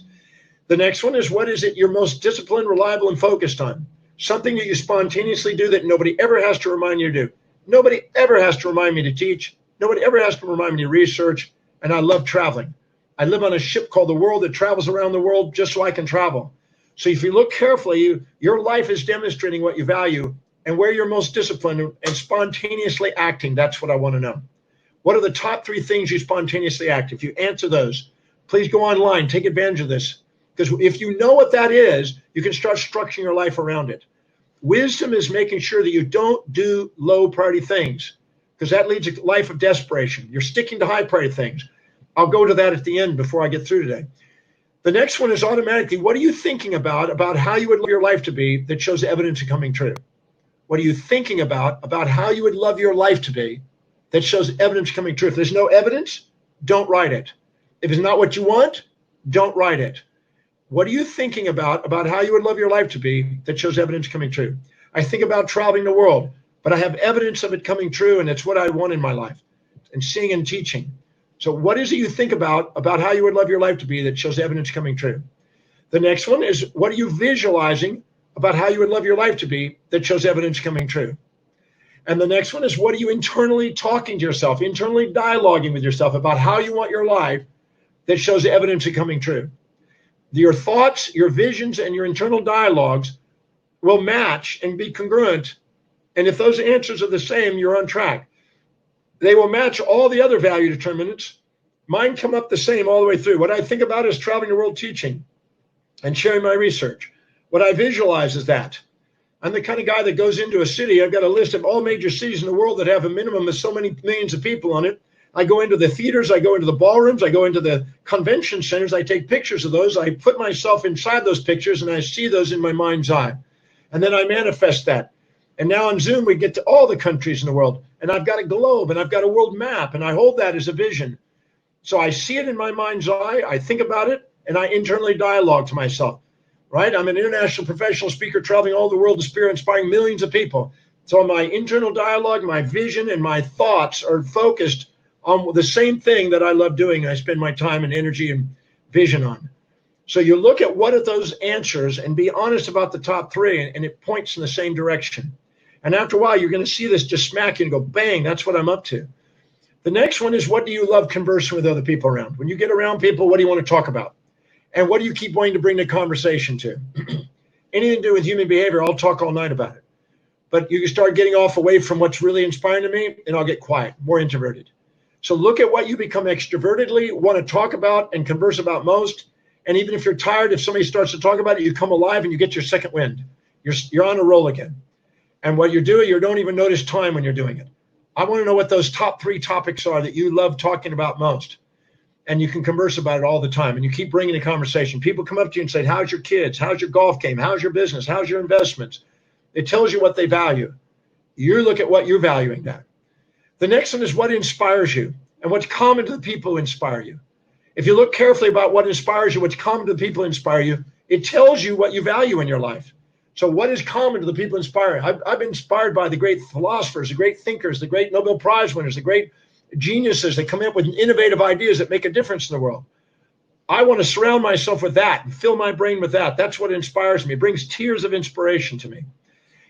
Speaker 3: The next one is, what is it you're most disciplined, reliable, and focused on? Something that you spontaneously do that nobody ever has to remind you to do. Nobody ever has to remind me to teach. Nobody ever has to remind me to research. And I love traveling. I live on a ship called the World that travels around the world just so I can travel. So if you look carefully, your life is demonstrating what you value and where you're most disciplined and spontaneously acting. That's what I want to know. What are the top 3 things you spontaneously act? If you answer those, please go online, take advantage of this. Because if you know what that is, you can start structuring your life around it. Wisdom is making sure that you don't do low priority things, because that leads to a life of desperation. You're sticking to high priority things. I'll go to that at the end before I get through today. The next one is automatically, what are you thinking about how you would love your life to be that shows evidence of coming true? What are you thinking about how you would love your life to be that shows evidence coming true? If there's no evidence, don't write it. If it's not what you want, don't write it. What are you thinking about how you would love your life to be that shows evidence coming true? I think about traveling the world, but I have evidence of it coming true, and it's what I want in my life, and seeing and teaching. So what is it you think about how you would love your life to be that shows evidence coming true? The next one is, what are you visualizing about how you would love your life to be that shows evidence coming true? And the next one is, what are you internally talking to yourself, internally dialoguing with yourself about how you want your life that shows evidence of coming true? Your thoughts, your visions, and your internal dialogues will match and be congruent. And if those answers are the same, you're on track. They will match all the other value determinants. Mine come up the same all the way through. What I think about is traveling the world teaching and sharing my research. What I visualize is that. I'm the kind of guy that goes into a city. I've got a list of all major cities in the world that have a minimum of so many millions of people on it. I go into the theaters, I go into the ballrooms, I go into the convention centers, I take pictures of those, I put myself inside those pictures, and I see those in my mind's eye. And then I manifest that. And now on Zoom, we get to all the countries in the world, and I've got a globe, and I've got a world map, and I hold that as a vision. So I see it in my mind's eye, I think about it, and I internally dialogue to myself, right? I'm an international professional speaker traveling all the world to spirit, inspiring millions of people. So my internal dialogue, my vision, and my thoughts are focused on the same thing that I love doing. I spend my time and energy and vision on. So you look at what are those answers and be honest about the top three, and it points in the same direction. And after a while, you're going to see this just smack you and go, bang, that's what I'm up to. The next one is, what do you love conversing with other people around? When you get around people, what do you want to talk about? And what do you keep wanting to bring the conversation to? Anything to do with human behavior, I'll talk all night about it. But you can start getting off away from what's really inspiring to me, and I'll get quiet, more introverted. So look at what you become extrovertedly, want to talk about and converse about most. And even if you're tired, if somebody starts to talk about it, you come alive and you get your second wind. You're on a roll again. And what you're doing, you don't even notice time when you're doing it. I want to know what those top three topics are that you love talking about most. And you can converse about it all the time. And you keep bringing the conversation. People come up to you and say, how's your kids? How's your golf game? How's your business? How's your investments? It tells you what they value. You look at what you're valuing that. The next one is what inspires you and what's common to the people who inspire you. If you look carefully about what inspires you, what's common to the people who inspire you, it tells you what you value in your life. So what is common to the people inspiring? I've been inspired by the great philosophers, the great thinkers, the great Nobel Prize winners, the great geniuses that come up with innovative ideas that make a difference in the world. I want to surround myself with that and fill my brain with that. That's what inspires me. It brings tears of inspiration to me.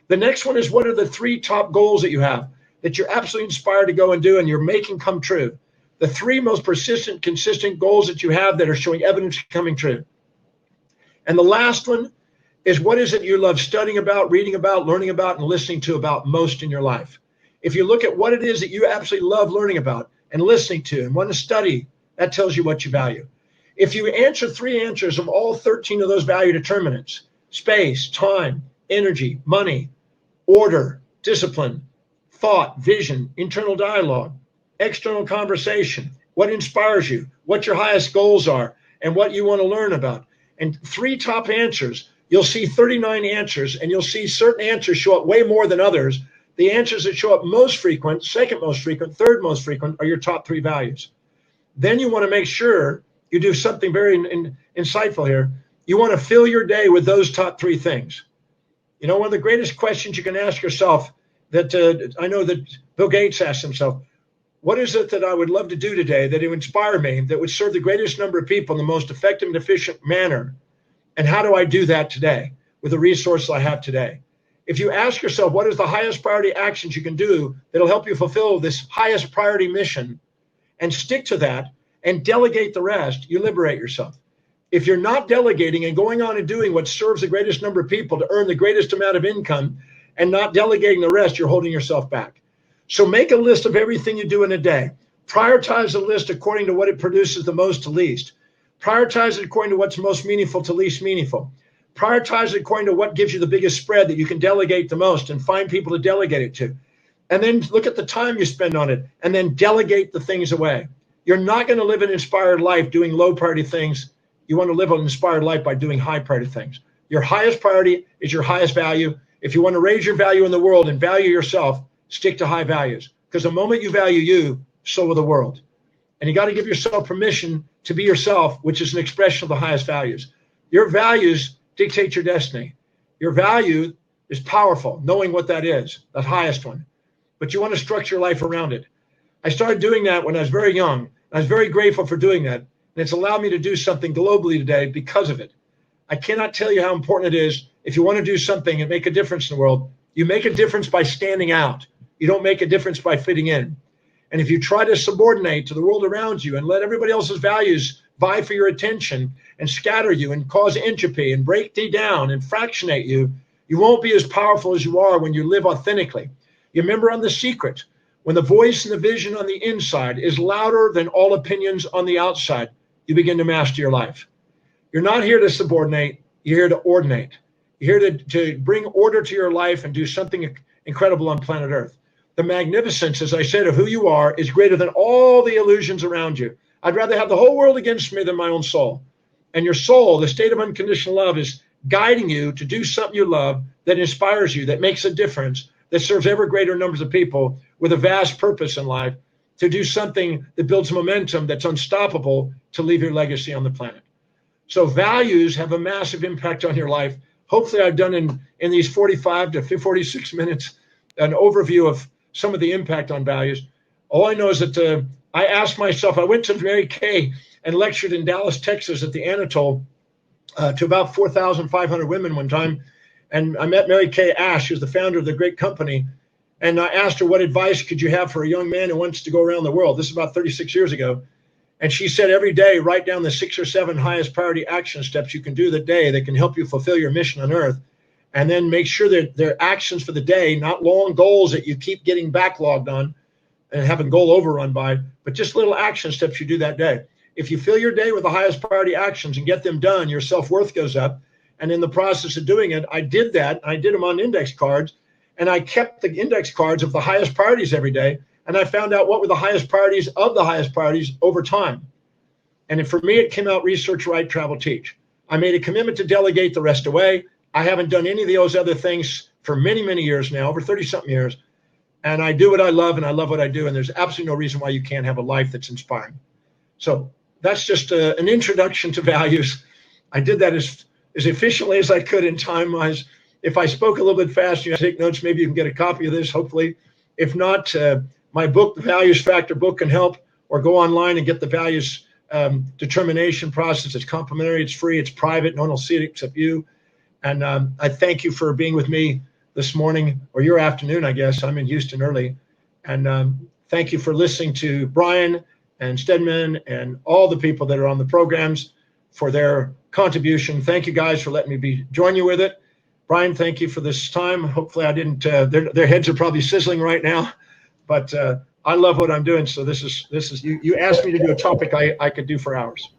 Speaker 3: The next one is, what are the three top goals that you have that you're absolutely inspired to go and do and you're making come true? The three most persistent, consistent goals that you have that are showing evidence coming true. And the last one is, what is it you love studying about, reading about, learning about, and listening to about most in your life? If you look at what it is that you absolutely love learning about and listening to and want to study, that tells you what you value. If you answer three answers of all 13 of those value determinants, space, time, energy, money, order, discipline, thought, vision, internal dialogue, external conversation, what inspires you, what your highest goals are, and what you want to learn about, and three top answers, you'll see 39 answers, and you'll see certain answers show up way more than others. The answers that show up most frequent, second most frequent, third most frequent are your top three values. Then you want to make sure you do something very insightful here. You want to fill your day with those top three things. You know, one of the greatest questions you can ask yourself that I know that Bill Gates asked himself, what is it that I would love to do today that would inspire me, that would serve the greatest number of people in the most effective and efficient manner? And how do I do that today with the resources I have today? If you ask yourself, what is the highest priority actions you can do that'll help you fulfill this highest priority mission, and stick to that and delegate the rest, you liberate yourself. If you're not delegating and going on and doing what serves the greatest number of people to earn the greatest amount of income and not delegating the rest, you're holding yourself back. So make a list of everything you do in a day. Prioritize the list according to what it produces the most to least. Prioritize it according to what's most meaningful to least meaningful. Prioritize it according to what gives you the biggest spread that you can delegate the most, and find people to delegate it to. And then look at the time you spend on it, and then delegate the things away. You're not going to live an inspired life doing low priority things. You want to live an inspired life by doing high priority things. Your highest priority is your highest value. If you want to raise your value in the world and value yourself, stick to high values. Because the moment you value you, so will the world. And you got to give yourself permission to be yourself, which is an expression of the highest values. Your values dictate your destiny. Your value is powerful, knowing what that is, that highest one. But you want to structure your life around it. I started doing that when I was very young. I was very grateful for doing that. And it's allowed me to do something globally today because of it. I cannot tell you how important it is. If you want to do something and make a difference in the world, you make a difference by standing out. You don't make a difference by fitting in. And if you try to subordinate to the world around you and let everybody else's values vie for your attention and scatter you and cause entropy and break you down and fractionate you, you won't be as powerful as you are when you live authentically. You remember on The Secret, when the voice and the vision on the inside is louder than all opinions on the outside, you begin to master your life. You're not here to subordinate. You're here to ordinate. You're here to bring order to your life and do something incredible on planet Earth. the magnificence, as I said, of who you are is greater than all the illusions around you. I'd rather have the whole world against me than my own soul. And your soul, the state of unconditional love, is guiding you to do something you love, that inspires you, that makes a difference, that serves ever greater numbers of people with a vast purpose in life, to do something that builds momentum that's unstoppable to leave your legacy on the planet. So values have a massive impact on your life. Hopefully I've done in these 45 to 46 minutes an overview of some of the impact on values. All I know is that I asked myself, I went to Mary Kay and lectured in Dallas, Texas at the Anatole to about 4,500 women one time. And I met Mary Kay Ash, who's the founder of the great company. And I asked her, what advice could you have for a young man who wants to go around the world? This is about 36 years ago. And she said, every day, write down the 6 or 7 highest priority action steps you can do the day that can help you fulfill your mission on earth. And then make sure that they're actions for the day, not long goals that you keep getting backlogged on and having goal overrun by, but just little action steps you do that day. If you fill your day with the highest priority actions and get them done, your self-worth goes up. And in the process of doing it, I did that. I did them on index cards, and I kept the index cards of the highest priorities every day. And I found out what were the highest priorities of the highest priorities over time. And for me, it came out research, write, travel, teach. I made a commitment to delegate the rest away. I haven't done any of those other things for many, many years now, over 30-something years. And I do what I love, and I love what I do. And there's absolutely no reason why you can't have a life that's inspiring. So that's just an introduction to values. I did that as efficiently as I could in time-wise. If I spoke a little bit fast, you take notes, maybe you can get a copy of this, hopefully. If not, my book, The Values Factor book, can help, or go online and get the values determination process. It's complimentary, it's free, it's private. No one will see it except you. And I thank you for being with me this morning, or your afternoon, I guess. I'm in Houston early. And thank you for listening to Brian and Stedman and all the people that are on the programs for their contribution. Thank you guys for letting me join you with it. Brian, thank you for this time. Hopefully I didn't, their heads are probably sizzling right now, but I love what I'm doing. So this is you asked me to do a topic I could do for hours.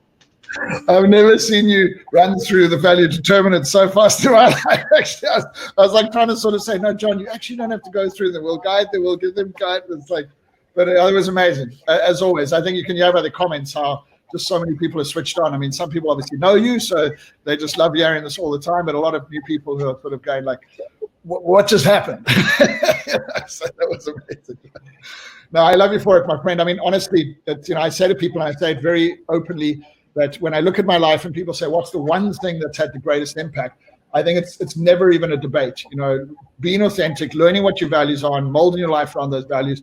Speaker 1: I've never seen you run through the value determinants so fast in my life. Actually, I was like trying to sort of say, no, John, you actually don't have to go through them. We'll guide them. We'll give them guidance. It's like, but it was amazing. As always, I think you have other comments how just so many people are switched on. I mean, some people obviously know you, so they just love hearing this all the time, but a lot of new people who are sort of going like, what just happened? So that was amazing. No, I love you for it, my friend. I mean, honestly, I say to people, and I say it very openly, that when I look at my life and people say, what's the one thing that's had the greatest impact? I think it's never even a debate. Being authentic, learning what your values are, and molding your life around those values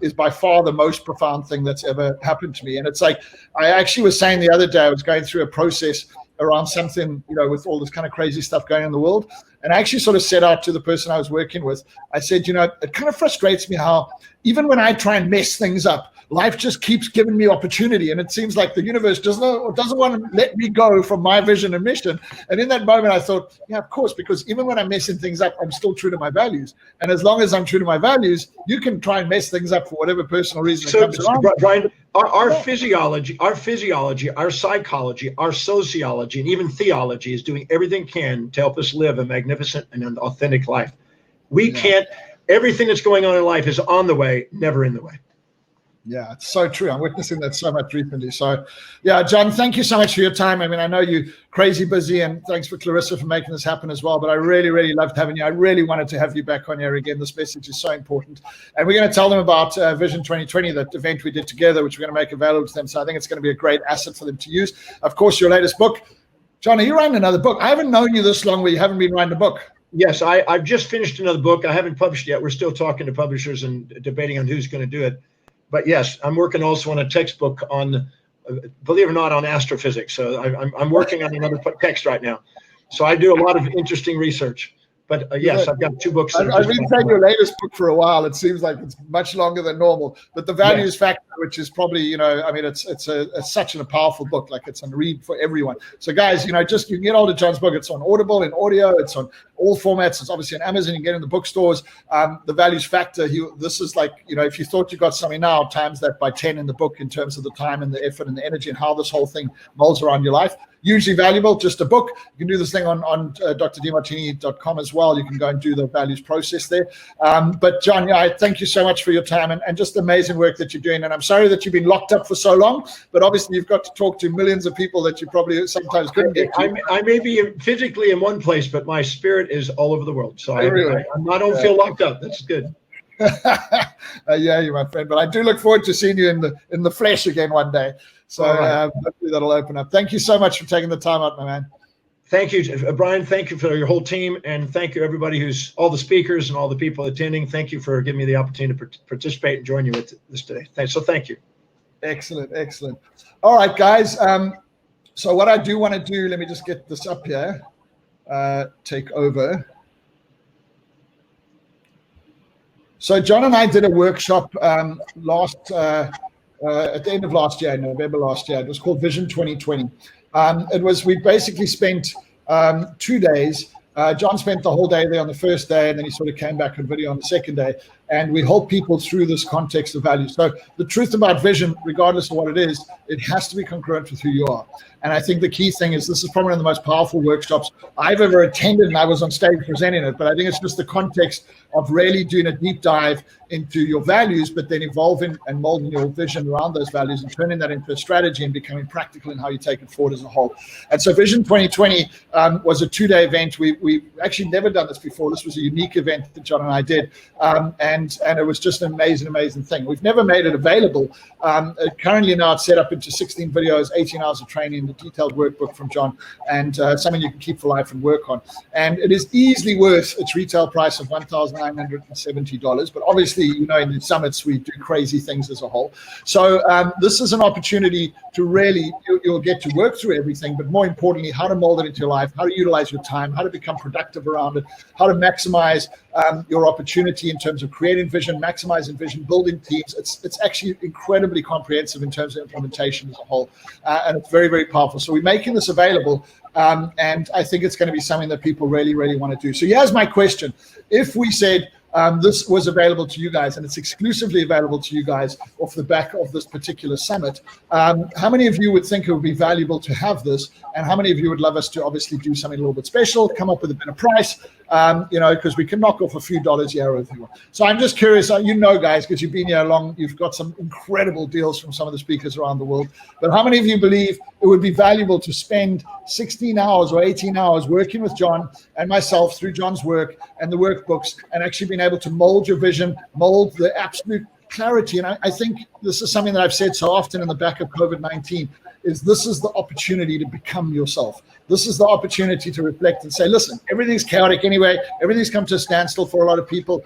Speaker 1: is by far the most profound thing that's ever happened to me. And it's like, I actually was saying the other day, I was going through a process around something, with all this kind of crazy stuff going on in the world. And I actually sort of set out to the person I was working with. I said, it kind of frustrates me how even when I try and mess things up, life just keeps giving me opportunity. And it seems like the universe doesn't want to let me go from my vision and mission. And in that moment, I thought, yeah, of course, because even when I'm messing things up, I'm still true to my values. And as long as I'm true to my values, you can try and mess things up for whatever personal reason it comes along.
Speaker 3: Brian, our physiology, our psychology, our sociology, and even theology is doing everything it can to help us live a magnificent and an authentic life. We can't, everything that's going on in life is on the way, never in the way.
Speaker 1: Yeah, it's so true. I'm witnessing that so much recently. So, yeah, John, thank you so much for your time. I mean, I know you're crazy busy, and thanks for Clarissa for making this happen as well. But I really, really loved having you. I really wanted to have you back on here again. This message is so important. And we're going to tell them about Vision 2020, that event we did together, which we're going to make available to them. So I think it's going to be a great asset for them to use. Of course, your latest book. John, are you writing another book? I haven't known you this long where you haven't been writing a book.
Speaker 3: Yes, I've just finished another book. I haven't published yet. We're still talking to publishers and debating on who's going to do it. But yes, I'm working also on a textbook on, believe it or not, on astrophysics. So I'm working on another text right now. So I do a lot of interesting research. But yes, I've got 2 books.
Speaker 1: I've been reading your latest book for a while. It seems like it's much longer than normal. But the Values Factor, which is probably, it's such a powerful book. Like, it's a read for everyone. So guys, you can get hold of John's book. It's on Audible, in audio. It's on all formats. It's obviously on Amazon. You can get it in the bookstores. The Values Factor. This is like, if you thought you got something now, times that by 10 in the book in terms of the time and the effort and the energy and how this whole thing molds around your life. Hugely valuable. Just a book. You can do this thing on drdemartini.com as well. well. You can go and do the values process there. But John, I thank you so much for your time and just amazing work that you're doing. And I'm sorry that you've been locked up for so long, but obviously you've got to talk to millions of people that you probably sometimes couldn't get to.
Speaker 3: I may be physically in one place, but my spirit is all over the world. So I don't feel locked up. That's good.
Speaker 1: Yeah, you my friend. But I do look forward to seeing you in the flesh again one day. So hopefully that'll open up. Thank you so much for taking the time out, my man.
Speaker 3: Thank you, Brian. Thank you for your whole team, and thank you everybody all the speakers and all the people attending. Thank you for giving me the opportunity to participate and join you with this today. Thank you.
Speaker 1: Excellent. All right, guys. So what I do want to do, let me just get this up here. Take over. So John and I did a workshop at the end of last year, November last year. It was called Vision 2020. We basically spent 2 days. John spent the whole day there on the first day, and then he sort of came back on video on the second day. And we help people through this context of value. So the truth about vision, regardless of what it is, it has to be congruent with who you are. And I think the key thing is this is probably one of the most powerful workshops I've ever attended, and I was on stage presenting it. But I think it's just the context of really doing a deep dive into your values, but then evolving and molding your vision around those values and turning that into a strategy and becoming practical in how you take it forward as a whole. And so Vision 2020 was a 2-day event. We actually never done this before. This was a unique event that John and I did. And it was just an amazing thing. We've never made it available. Currently now it's set up into 16 videos, 18 hours of training, the detailed workbook from John, and something you can keep for life and work on. And it is easily worth its retail price of $1,970. But obviously, in the summits, we do crazy things as a whole. So this is an opportunity to really, you'll get to work through everything, but more importantly, how to mold it into your life, how to utilize your time, how to become productive around it, how to maximize your opportunity in terms of creating vision, maximizing vision, building teams. It's actually incredibly comprehensive in terms of implementation as a whole, and it's very powerful. So we're making this available, and I think it's going to be something that people really want to do. So here's my question: if we said this was available to you guys, and it's exclusively available to you guys off the back of this particular summit, how many of you would think it would be valuable to have this, and how many of you would love us to obviously do something a little bit special, come up with a better price, because we can knock off a few dollars here or there. So I'm just curious, guys, because you've been here long, you've got some incredible deals from some of the speakers around the world, but how many of you believe it would be valuable to spend 16 hours or 18 hours working with John and myself through John's work and the workbooks, and actually being able to mold your vision, mold the absolute clarity? And I think this is something that I've said so often in the back of COVID-19, is this is the opportunity to become yourself. This is the opportunity to reflect and say, listen, everything's chaotic anyway. Everything's come to a standstill for a lot of people.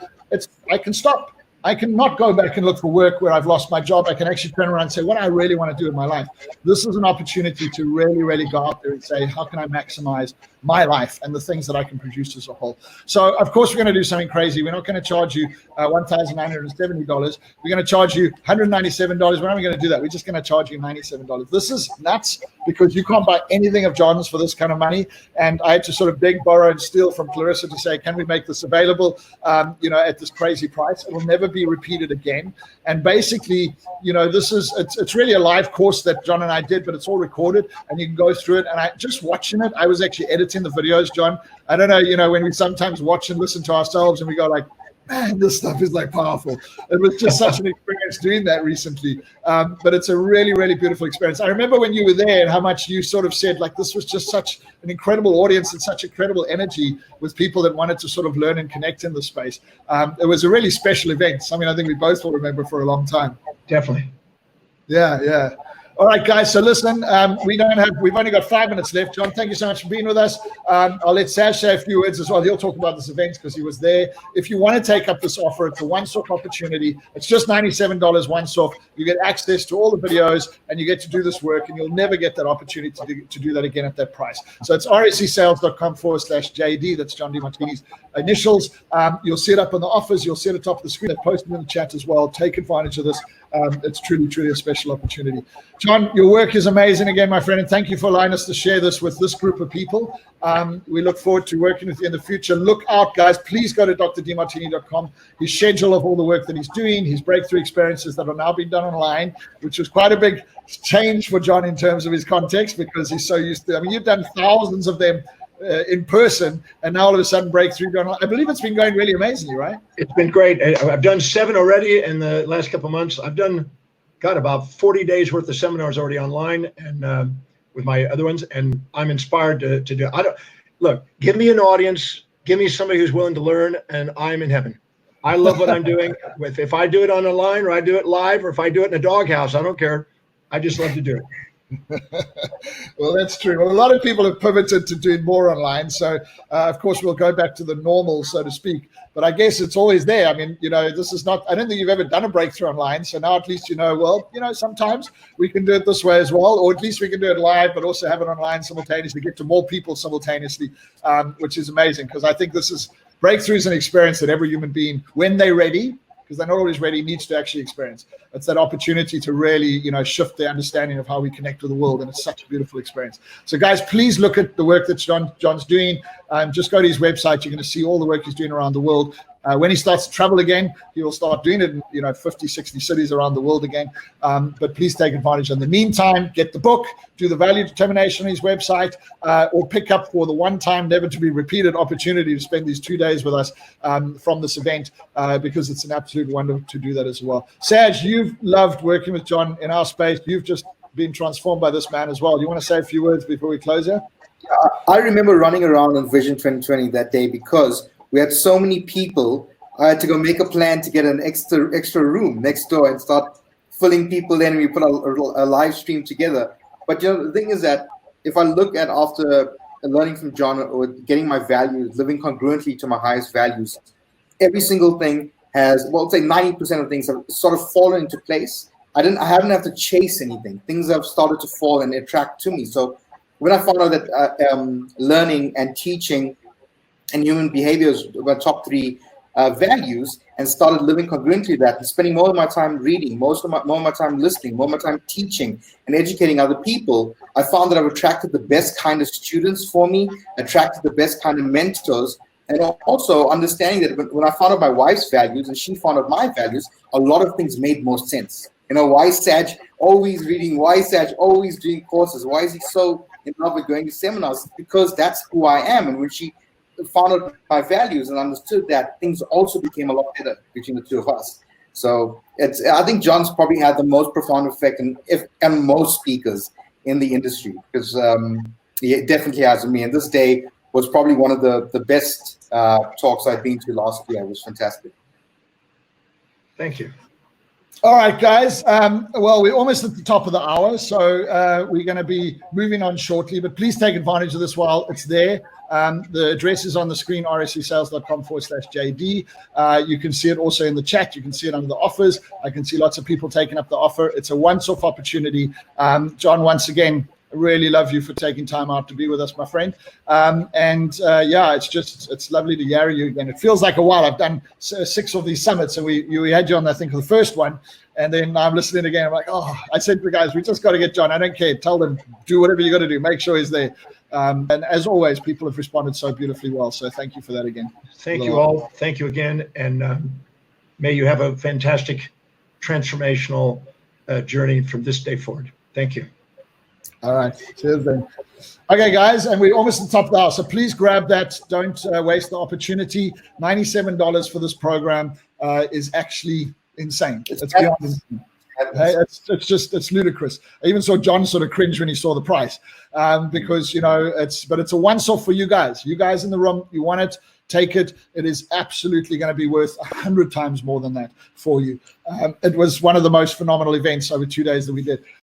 Speaker 1: I can stop. I can not go back and look for work where I've lost my job. I can actually turn around and say, what I really want to do in my life. This is an opportunity to really go out there and say, how can I maximize my life and the things that I can produce as a whole? So, of course, we're going to do something crazy. We're not going to charge you $1,970. We're going to charge you $197. We're not going to do that. We're just going to charge you $97. This is nuts, because you can't buy anything of John's for this kind of money. And I had to sort of beg, borrow, and steal from Clarissa to say, can we make this available, at this crazy price? It will never be repeated again. And basically, it's really a live course that John and I did, but it's all recorded and you can go through it. And I just watching it, I was actually editing the videos, John. I don't know, when we sometimes watch and listen to ourselves and we go like, man, this stuff is like powerful. It was just such an experience doing that recently. But it's a really beautiful experience. I remember when you were there and how much you sort of said, like, this was just such an incredible audience and such incredible energy with people that wanted to sort of learn and connect in the space. It was a really special event, something I think we both will remember for a long time.
Speaker 3: Definitely.
Speaker 1: Yeah. All right, guys. So listen, we've only got 5 minutes left. John, thank you so much for being with us. I'll let Saj say a few words as well. He'll talk about this event because he was there. If you want to take up this offer, it's a one-off opportunity. It's just $97 once-off. You get access to all the videos and you get to do this work, and you'll never get that opportunity to do that again at that price. So it's rseSales.com/JD. That's John Demartini's initials. You'll see it up on the offers. You'll see it at the top of the screen. I've posted in the chat as well. Take advantage of this. It's truly a special opportunity. John, your work is amazing again, my friend, and thank you for allowing us to share this with this group of people. We look forward to working with you in the future. Look out, guys. Please go to drdemartini.com. His schedule of all the work that he's doing, his breakthrough experiences that are now being done online, which was quite a big change for John in terms of his context, because he's so used to, you've done thousands of them in person, and now all of a sudden breakthrough going on. I believe it's been going really amazingly, right?
Speaker 3: It's been great. I've done 7 already in the last couple of months. I've done, about 40 days worth of seminars already online, and with my other ones, and I'm inspired to do. Look, give me an audience, give me somebody who's willing to learn, and I'm in heaven. I love what I'm doing. If I do it on the line, or I do it live, or if I do it in a doghouse, I don't care. I just love to do it.
Speaker 1: Well, that's true. Well, a lot of people have pivoted to doing more online. So, of course, we'll go back to the normal, so to speak. But I guess it's always there. I mean, this is not, I don't think you've ever done a breakthrough online. So now at least sometimes we can do it this way as well, or at least we can do it live, but also have it online simultaneously, get to more people simultaneously, which is amazing, because I think breakthrough is an experience that every human being, when they're ready, because they're not always ready, needs to actually experience. It's that opportunity to really, shift their understanding of how we connect with the world, and it's such a beautiful experience. So, guys, please look at the work that John's doing. Just go to his website. You're going to see all the work he's doing around the world. When he starts to travel again, he will start doing it in 50, 60 cities around the world again. But please take advantage. In the meantime, get the book, do the value determination on his website, or pick up for the one-time, never-to-be-repeated opportunity to spend these 2 days with us from this event, because it's an absolute wonder to do that as well. Saj, you've loved working with John in our space. You've just been transformed by this man as well. Do you want to say a few words before we close here?
Speaker 2: I remember running around on Vision 2020 that day because we had so many people. I had to go make a plan to get an extra room next door and start filling people in. And we put a live stream together. But the thing is that if I look at, after learning from John or getting my values, living congruently to my highest values, every single thing has, well, say 90% of things have sort of fallen into place. I haven't had to chase anything. Things have started to fall and attract to me. So when I found out that learning and teaching and human behaviors were top 3 values, and started living congruently to that, and spending more of my time reading, more of my time listening, more of my time teaching and educating other people, I found that I've attracted the best kind of students for me, attracted the best kind of mentors, and also understanding that when I found out my wife's values and she found out my values, a lot of things made more sense. Why is Saj always reading? Why is Saj always doing courses? Why is he so in love with going to seminars? Because that's who I am. And when she found out my values and understood that, things also became a lot better between the two of us. So I think John's probably had the most profound effect and most speakers in the industry, because he definitely has on me. And this day was probably one of the best talks I've been to last year. It was fantastic.
Speaker 3: Thank you.
Speaker 1: All right, guys. Well, we're almost at the top of the hour, so we're going to be moving on shortly, but please take advantage of this while it's there. The address is on the screen, rscsales.com/JD. You can see it also in the chat. You can see it under the offers. I can see lots of people taking up the offer. It's a once-off opportunity. John, once again, I really love you for taking time out to be with us, my friend. It's lovely to hear you again. It feels like a while. I've done 6 of these summits, so we had you on, I think, the first one. And then I'm listening again. I'm like, I said to the guys, we just got to get John. I don't care. Tell them, do whatever you got to do. Make sure he's there. And as always, people have responded so beautifully well. So thank you for that again.
Speaker 3: Thank you all. Thank you again. And may you have a fantastic transformational journey from this day forward. Thank you.
Speaker 1: All right. Cheers then. Okay, guys, and we're almost at the top of the hour, so please grab that. Don't waste the opportunity. $97 for this program is actually insane. It's beyond insane. Hey, it's ludicrous. I even saw John sort of cringe when he saw the price, because it's a once-off for you guys. You guys in the room, you want it, take it. It is absolutely going to be worth 100 times more than that for you. It was one of the most phenomenal events over 2 days that we did.